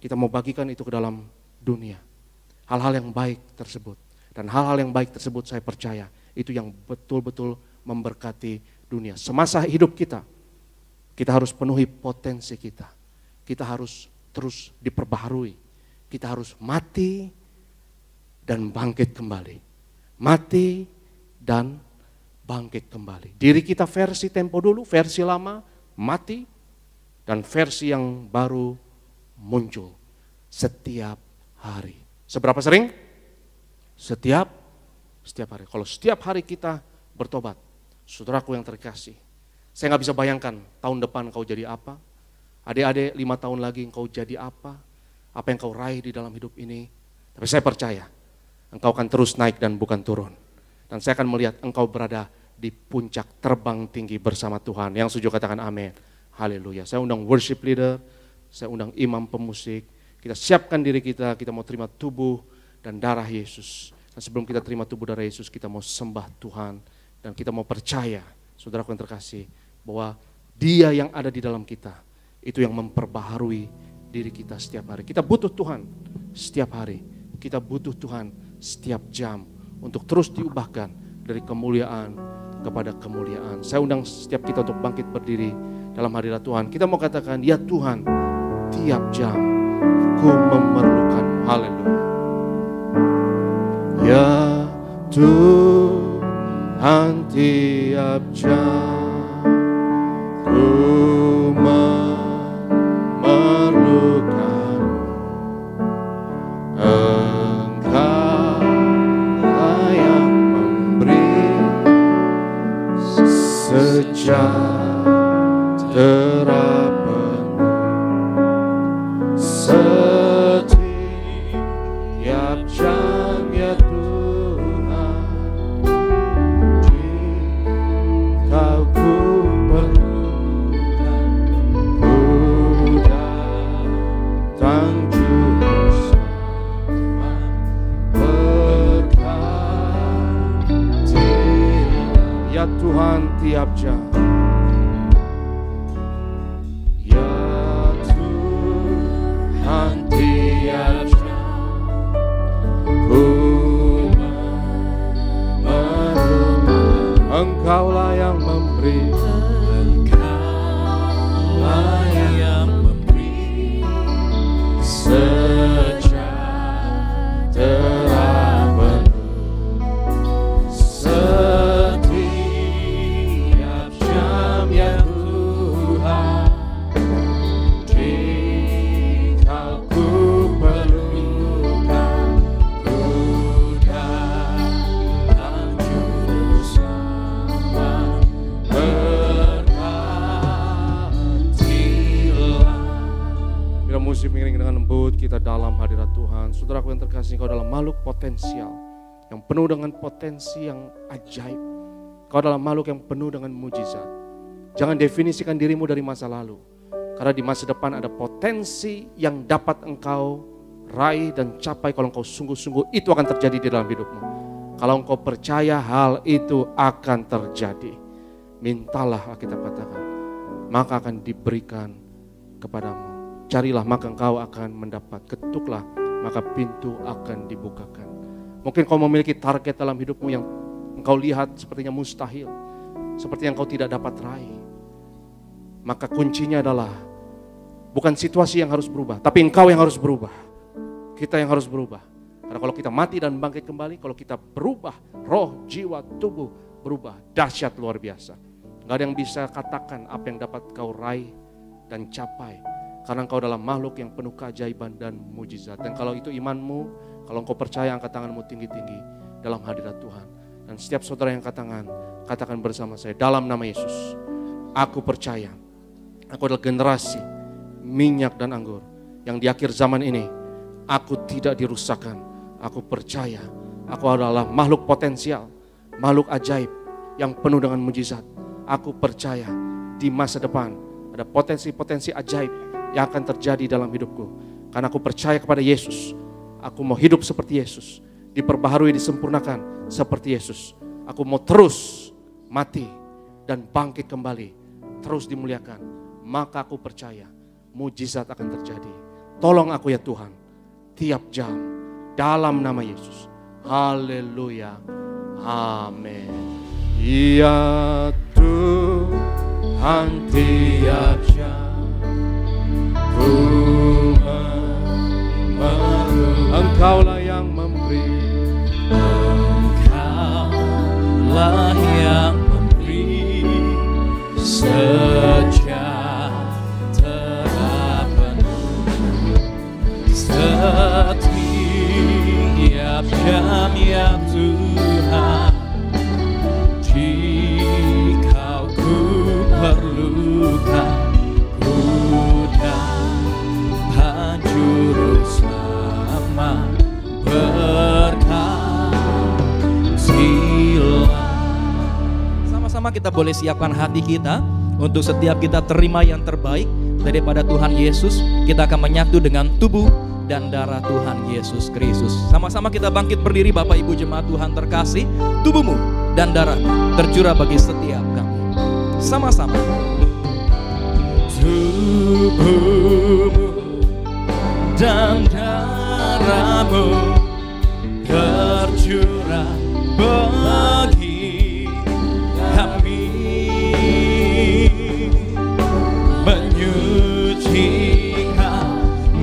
C: kita mau bagikan itu ke dalam dunia. Hal-hal yang baik tersebut. Dan hal-hal yang baik tersebut saya percaya itu yang betul-betul memberkati dunia. Semasa hidup kita harus penuhi potensi kita. Kita harus terus diperbaharui. Kita harus mati dan bangkit kembali. Mati dan bangkit kembali. Diri kita versi tempo dulu, versi lama, mati, dan versi yang baru muncul setiap hari. Seberapa sering? Setiap hari. Kalau setiap hari kita bertobat, saudaraku yang terkasih, saya nggak bisa bayangkan tahun depan kau jadi apa, adik-adik 5 tahun lagi engkau jadi apa yang kau raih di dalam hidup ini. Tapi saya percaya, engkau akan terus naik dan bukan turun. Dan saya akan melihat engkau berada di puncak terbang tinggi bersama Tuhan. Yang setuju katakan amin. Haleluya. Saya undang worship leader, saya undang imam pemusik. Kita siapkan diri kita mau terima tubuh dan darah Yesus. Dan sebelum kita terima tubuh darah Yesus, kita mau sembah Tuhan. Dan kita mau percaya, saudaraku yang terkasih, bahwa Dia yang ada di dalam kita, itu yang memperbaharui diri kita setiap hari. Kita butuh Tuhan setiap hari. Kita butuh Tuhan setiap jam untuk terus diubahkan dari kemuliaan kepada kemuliaan. Saya undang setiap kita untuk bangkit berdiri dalam hadirat Tuhan. Kita mau katakan, ya Tuhan, tiap jam ku memerlukan. Haleluya. Ya Tuhan, tiap jam ku memerlukan. Engkau yang memberi sejahtera penuh setiap jam, ya Tuhan, Kau ku perlukan. Ku datang juru selamat, berkatilah, ya Tuhan, tiap jam. Engkaulah yang memberi, Engkaulah yang memberi sejahtera penuh setiap jam, ya Tuhan, Kau ku perlukan. Ku datang juru selamat, bila musik mengiring dengan lembut, kita dalam hadirat Tuhan. Saudaraku yang terkasih, Kau adalah makhluk potensial yang penuh dengan potensi yang ajaib. Kau adalah makhluk yang penuh dengan mujizat. Jangan definisikan dirimu dari masa lalu, karena di masa depan ada potensi yang dapat engkau raih dan capai. Kalau engkau sungguh-sungguh, itu akan terjadi di dalam hidupmu. Kalau engkau percaya, hal itu akan terjadi. Mintalah, Alkitab katakan, maka akan diberikan kepadamu. Carilah, maka engkau akan mendapat. Ketuklah, maka pintu akan dibukakan. Mungkin kau memiliki target dalam hidupmu yang engkau lihat sepertinya mustahil, seperti yang kau tidak dapat raih. Maka kuncinya adalah bukan situasi yang harus berubah, tapi engkau yang harus berubah. Kita yang harus berubah. Karena kalau kita mati dan bangkit kembali, kalau kita berubah, roh, jiwa, tubuh berubah, dahsyat luar biasa. Gak ada yang bisa katakan apa yang dapat kau raih dan capai. Karena engkau adalah makhluk yang penuh keajaiban dan mujizat. Dan kalau itu imanmu, kalau engkau percaya, angkat tanganmu tinggi-tinggi dalam hadirat Tuhan. Dan setiap saudara yang angkat tangan, katakan bersama saya, dalam nama Yesus, aku percaya, aku adalah generasi minyak dan anggur yang di akhir zaman ini, aku tidak dirusakkan. Aku percaya, aku adalah makhluk potensial, makhluk ajaib yang penuh dengan mujizat. Aku percaya di masa depan ada potensi-potensi ajaib yang akan terjadi dalam hidupku. Karena aku percaya kepada Yesus. Aku mau hidup seperti Yesus, diperbaharui, disempurnakan seperti Yesus. Aku mau terus mati dan bangkit kembali, terus dimuliakan, maka aku percaya mujizat akan terjadi. Tolong aku ya Tuhan, tiap jam, dalam nama Yesus. Haleluya, amin. Ya Tuhan, tiap jam ku memerlukan. Engkaulah yang memberi,
A: Engkaulah yang memberi sejahtera penuh setiap jam ya Tuhan. Jika ku perlukan, ku dapat juru selamat berkatilah. Sama-sama kita boleh siapkan hati kita untuk setiap kita terima yang terbaik daripada Tuhan Yesus. Kita akan menyatu dengan tubuh dan darah Tuhan Yesus Kristus. Sama-sama kita bangkit berdiri, Bapak Ibu jemaat Tuhan terkasih. Tubuhmu dan darah tercurah bagi setiap kami. Sama-sama. Tubuhmu dan darahmu tercurah bagi kami, menyucikan,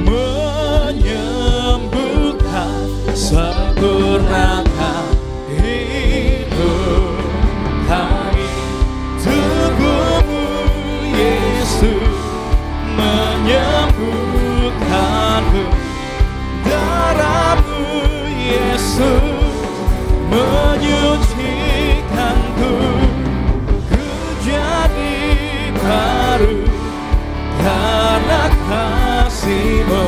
A: menyembuhkan, sempurnakan hidup kami. Tubuhmu Yesus menyembuhkanku, darahmu Yesus menyucikanku, ku jadi baru karena kasih-Mu.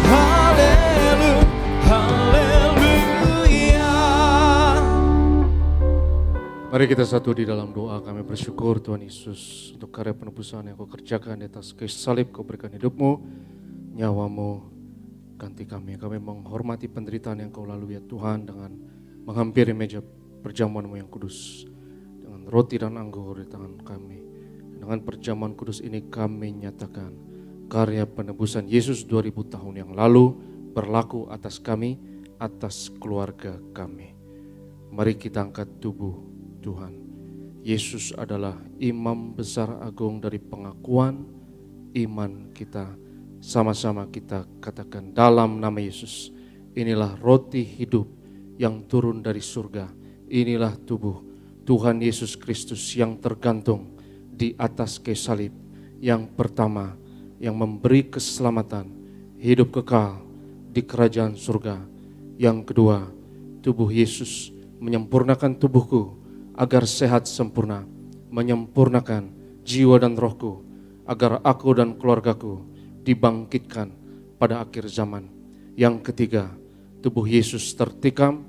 A: Haleluya, haleluya.
C: Mari kita satu di dalam doa. Kami bersyukur Tuhan Yesus untuk karya penebusan yang Kau kerjakan di atas kayu salib. Kau berikan hidup-Mu, nyawa-Mu ganti kami. Kami menghormati penderitaan yang Kau lalui ya Tuhan, dengan menghampiri meja perjamuan-Mu yang kudus, dengan roti dan anggur di tangan kami. Dengan perjamuan kudus ini kami nyatakan karya penebusan Yesus 2000 tahun yang lalu berlaku atas kami, atas keluarga kami. Mari kita angkat tubuh Tuhan. Yesus adalah imam besar agung dari pengakuan iman kita. Sama-sama kita katakan dalam nama Yesus, inilah roti hidup yang turun dari surga. Inilah tubuh Tuhan Yesus Kristus yang tergantung di atas kayu salib. Yang pertama, yang memberi keselamatan, hidup kekal di kerajaan surga. Yang kedua, tubuh Yesus menyempurnakan tubuhku agar sehat sempurna, menyempurnakan jiwa dan rohku agar aku dan keluargaku dibangkitkan pada akhir zaman. Yang ketiga, tubuh Yesus tertikam,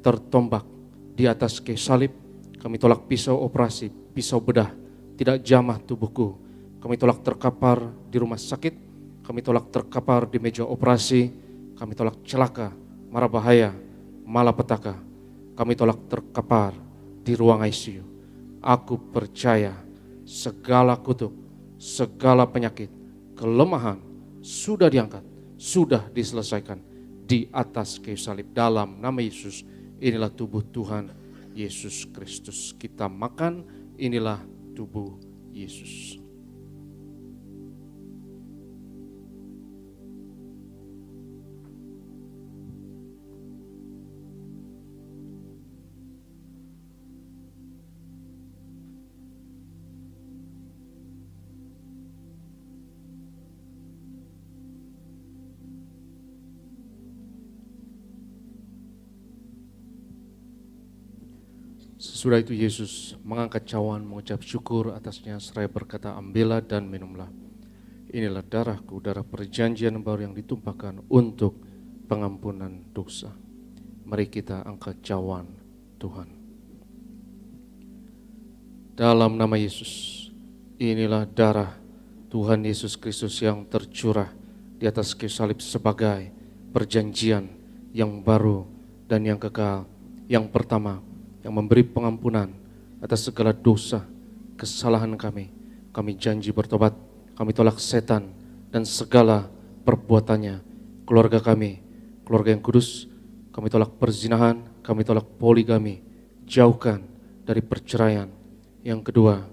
C: tertombak di atas kayu salib. Kami tolak pisau operasi, pisau bedah, tidak jamah tubuhku. Kami tolak terkapar di rumah sakit, kami tolak terkapar di meja operasi, kami tolak celaka, mara bahaya, malapetaka. Kami tolak terkapar di ruang ICU. Aku percaya segala kutuk, segala penyakit, kelemahan sudah diangkat, sudah diselesaikan di atas kayu salib. Dalam nama Yesus, inilah tubuh Tuhan Yesus Kristus. Kita makan, inilah tubuh Yesus. Sesudah itu Yesus mengangkat cawan, mengucap syukur atasnya, seraya berkata, ambillah dan minumlah. Inilah darahku, darah perjanjian baru yang ditumpahkan untuk pengampunan dosa. Mari kita angkat cawan Tuhan. Dalam nama Yesus, inilah darah Tuhan Yesus Kristus yang tercurah di atas kayu salib sebagai perjanjian yang baru dan yang kekal. Yang pertama, yang memberi pengampunan atas segala dosa, kesalahan kami. Kami janji bertobat, kami tolak setan dan segala perbuatannya. Keluarga kami, keluarga yang kudus, kami tolak perzinahan, kami tolak poligami, jauhkan dari perceraian. Yang kedua,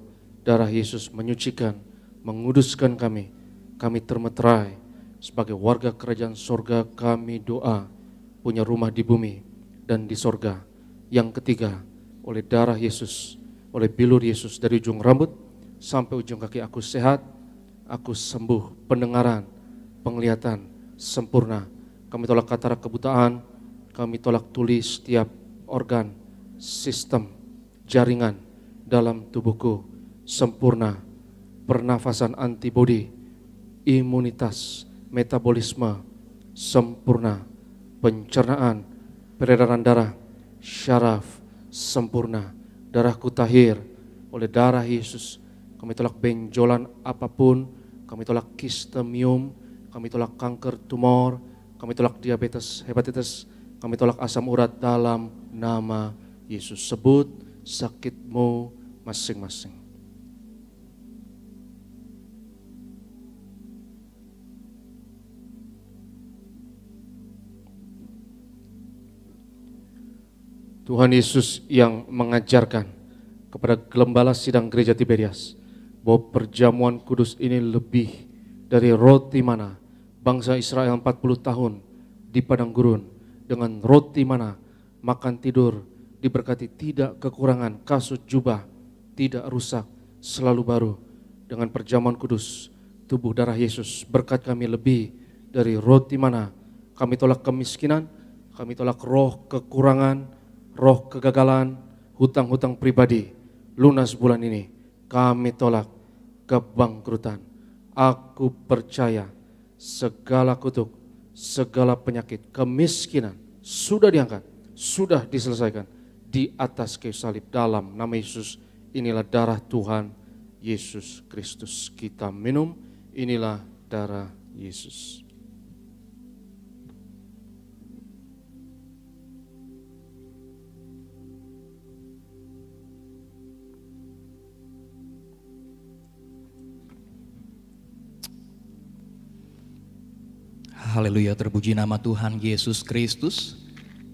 C: darah Yesus menyucikan, menguduskan kami. Kami termeterai sebagai warga kerajaan sorga. Kami doa punya rumah di bumi dan di sorga. Yang ketiga, oleh darah Yesus, oleh bilur Yesus dari ujung rambut sampai ujung kaki aku sehat, aku sembuh, pendengaran, penglihatan sempurna. Kami tolak katarak kebutaan, kami tolak tuli setiap organ, sistem, jaringan dalam tubuhku sempurna. Pernafasan antibodi, imunitas, metabolisme sempurna. Pencernaan, peredaran darah, syaraf sempurna. Darahku tahir oleh darah Yesus. Kami tolak benjolan apapun, kami tolak kistemium, kami tolak kanker tumor, kami tolak diabetes, hepatitis, kami tolak asam urat dalam nama Yesus. Sebut sakitmu masing-masing. Tuhan Yesus yang mengajarkan kepada gembala sidang gereja Tiberias bahwa perjamuan kudus ini lebih dari roti mana bangsa Israel 40 tahun di padang gurun, dengan roti mana makan tidur diberkati, tidak kekurangan, kasut jubah tidak rusak, selalu baru. Dengan perjamuan kudus tubuh darah Yesus, berkat kami lebih dari roti mana. Kami tolak kemiskinan, kami tolak roh kekurangan, roh kegagalan, hutang-hutang pribadi, lunas bulan ini. Kami tolak kebangkrutan. Aku percaya segala kutuk, segala penyakit, kemiskinan sudah diangkat, sudah diselesaikan di atas kayu salib dalam nama Yesus. Inilah darah Tuhan Yesus Kristus. Kita minum, inilah darah Yesus.
A: Haleluya, terpuji nama Tuhan Yesus Kristus.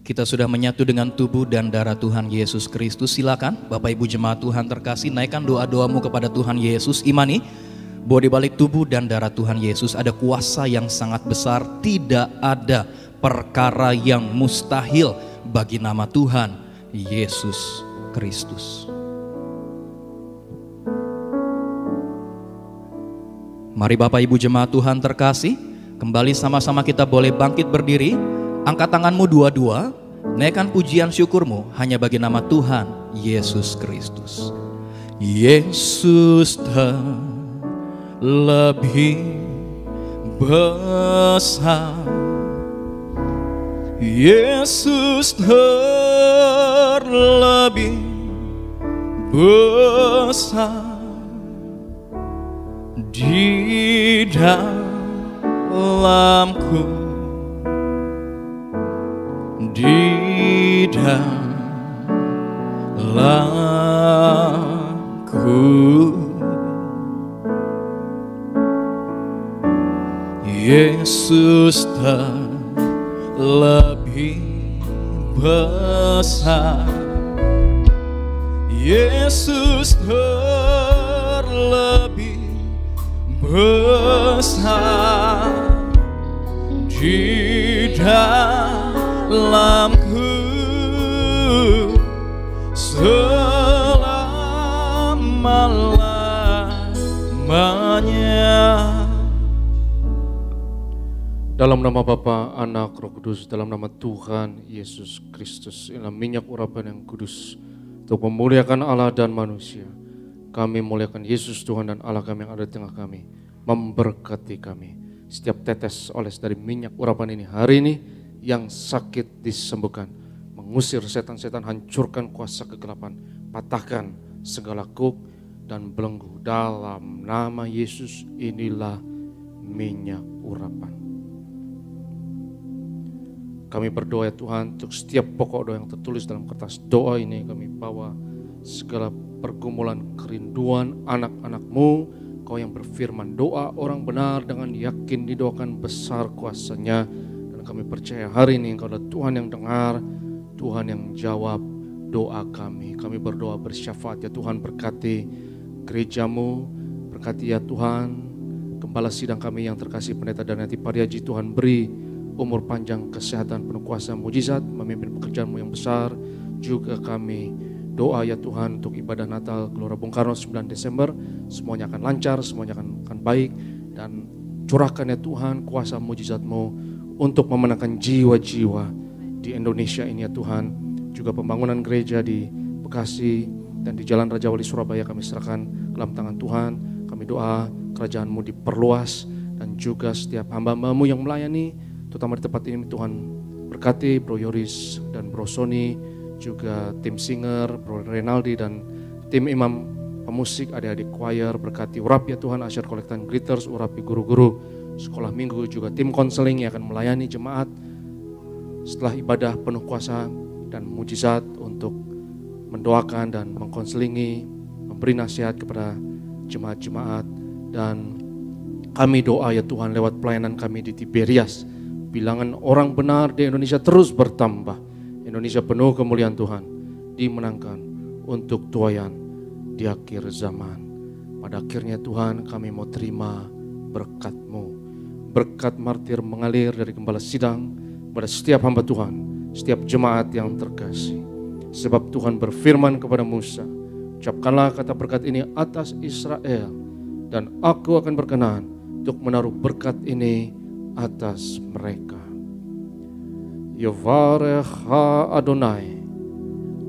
A: Kita sudah menyatu dengan tubuh dan darah Tuhan Yesus Kristus. Silakan Bapak Ibu jemaat Tuhan terkasih, naikkan doa-doamu kepada Tuhan Yesus. Imani bahwa di balik tubuh dan darah Tuhan Yesus ada kuasa yang sangat besar. Tidak ada perkara yang mustahil bagi nama Tuhan Yesus Kristus. Mari Bapak Ibu jemaat Tuhan terkasih, kembali sama-sama kita boleh bangkit berdiri. Angkat tanganmu dua-dua, naikkan pujian syukurmu hanya bagi nama Tuhan Yesus Kristus. Yesus terlebih besar, Yesus terlebih besar di dalamku, di dalamku. Yesus terlebih besar, Yesus terlebih besar di dalamku selama-lamanya.
C: Dalam nama Bapa, Anak, Roh Kudus, dalam nama Tuhan Yesus Kristus, inilah minyak urapan yang kudus untuk memuliakan Allah dan manusia. Kami muliakan Yesus Tuhan dan Allah kami yang ada di tengah kami, memberkati kami. Setiap tetes oles dari minyak urapan ini hari ini, yang sakit disembuhkan, mengusir setan-setan, hancurkan kuasa kegelapan, patahkan segala kuk dan belenggu. Dalam nama Yesus, inilah minyak urapan. Kami berdoa ya Tuhan, untuk setiap pokok doa yang tertulis dalam kertas doa ini, kami bawa segala pergumulan kerinduan anak-anak-Mu, Kau yang berfirman, doa orang benar dengan yakin didoakan besar kuasa-Nya. Dan kami percaya hari ini Engkau adalah Tuhan yang dengar, Tuhan yang jawab doa kami. Kami berdoa bersyafaat ya Tuhan, berkati gereja-Mu, berkati ya Tuhan Gembala sidang kami yang terkasih Pendeta Danati Pariaji. Tuhan beri umur panjang, kesehatan, penuh kuasa, mujizat, memimpin pekerjaan-Mu yang besar. Juga kami doa ya Tuhan untuk ibadah Natal Gelora Bung Karno 9 Desember, semuanya akan lancar, semuanya akan baik, dan curahkan ya Tuhan kuasa mujizat-Mu untuk memenangkan jiwa-jiwa di Indonesia ini ya Tuhan. Juga pembangunan gereja di Bekasi dan di Jalan Raja Wali Surabaya kami serahkan dalam tangan Tuhan. Kami doa kerajaan-Mu diperluas, dan juga setiap hamba-hamba-Mu yang melayani, terutama di tempat ini Tuhan berkati Bro Yoris dan Bro Sony, juga tim singer, Bro Renaldi dan tim imam pemusik, adik-adik choir, berkati urapi ya Tuhan Asyar Kolektan Glitters, urapi guru-guru sekolah minggu, juga tim konseling yang akan melayani jemaat setelah ibadah penuh kuasa dan mujizat untuk mendoakan dan mengkonselingi, memberi nasihat kepada jemaat-jemaat. Dan kami doa ya Tuhan lewat pelayanan kami di Tiberias, bilangan orang benar di Indonesia terus bertambah. Indonesia penuh kemuliaan Tuhan, dimenangkan untuk tuaian di akhir zaman. Pada akhirnya Tuhan kami mau terima berkat-Mu. Berkat martir mengalir dari Gembala Sidang pada setiap hamba Tuhan, setiap jemaat yang terkasih. Sebab Tuhan berfirman kepada Musa, ucapkanlah kata berkat ini atas Israel, dan aku akan berkenan untuk menaruh berkat ini atas mereka. Yevarecha Adonai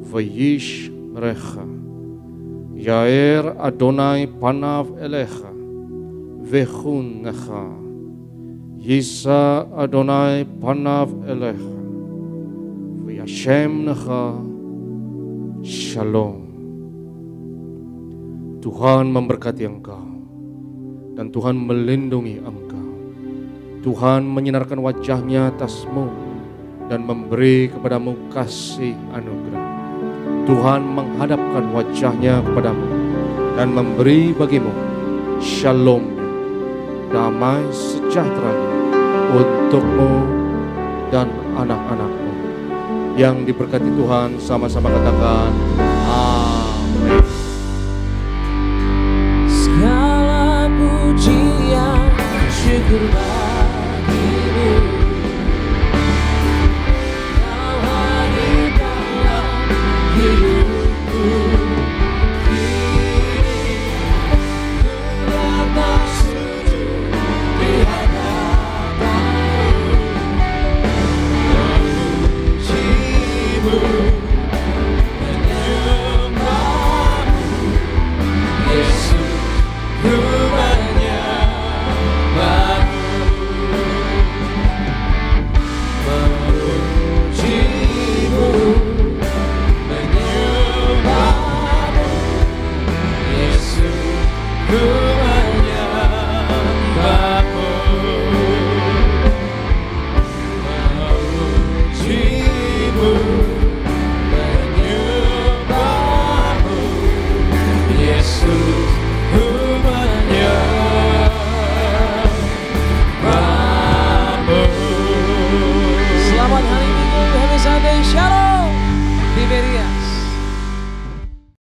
C: vayish recha, Yair Adonai panav elecha vechunecha, Yisa Adonai panav elecha vayashem necha shalom. Tuhan memberkati engkau dan Tuhan melindungi engkau. Tuhan menyinarkan wajah-Nya atasmu dan memberi kepadamu kasih anugerah. Tuhan menghadapkan wajah-Nya kepadamu dan memberi bagimu shalom, damai sejahtera untukmu dan anak-anakmu. Yang diberkati Tuhan sama-sama katakan amin.
B: Segala pujian syukur bagimu, hidupku kini datang sujud di hadapan-Mu, memuji-Mu, menyembah-Mu, Yesus, ku menyembah-Mu, memuji-Mu, ku menyembah-Mu, memuji-Mu, menyembah-Mu, Yesus, ku menyembah-Mu. Selamat hari Minggu, happy Sunday, shalom.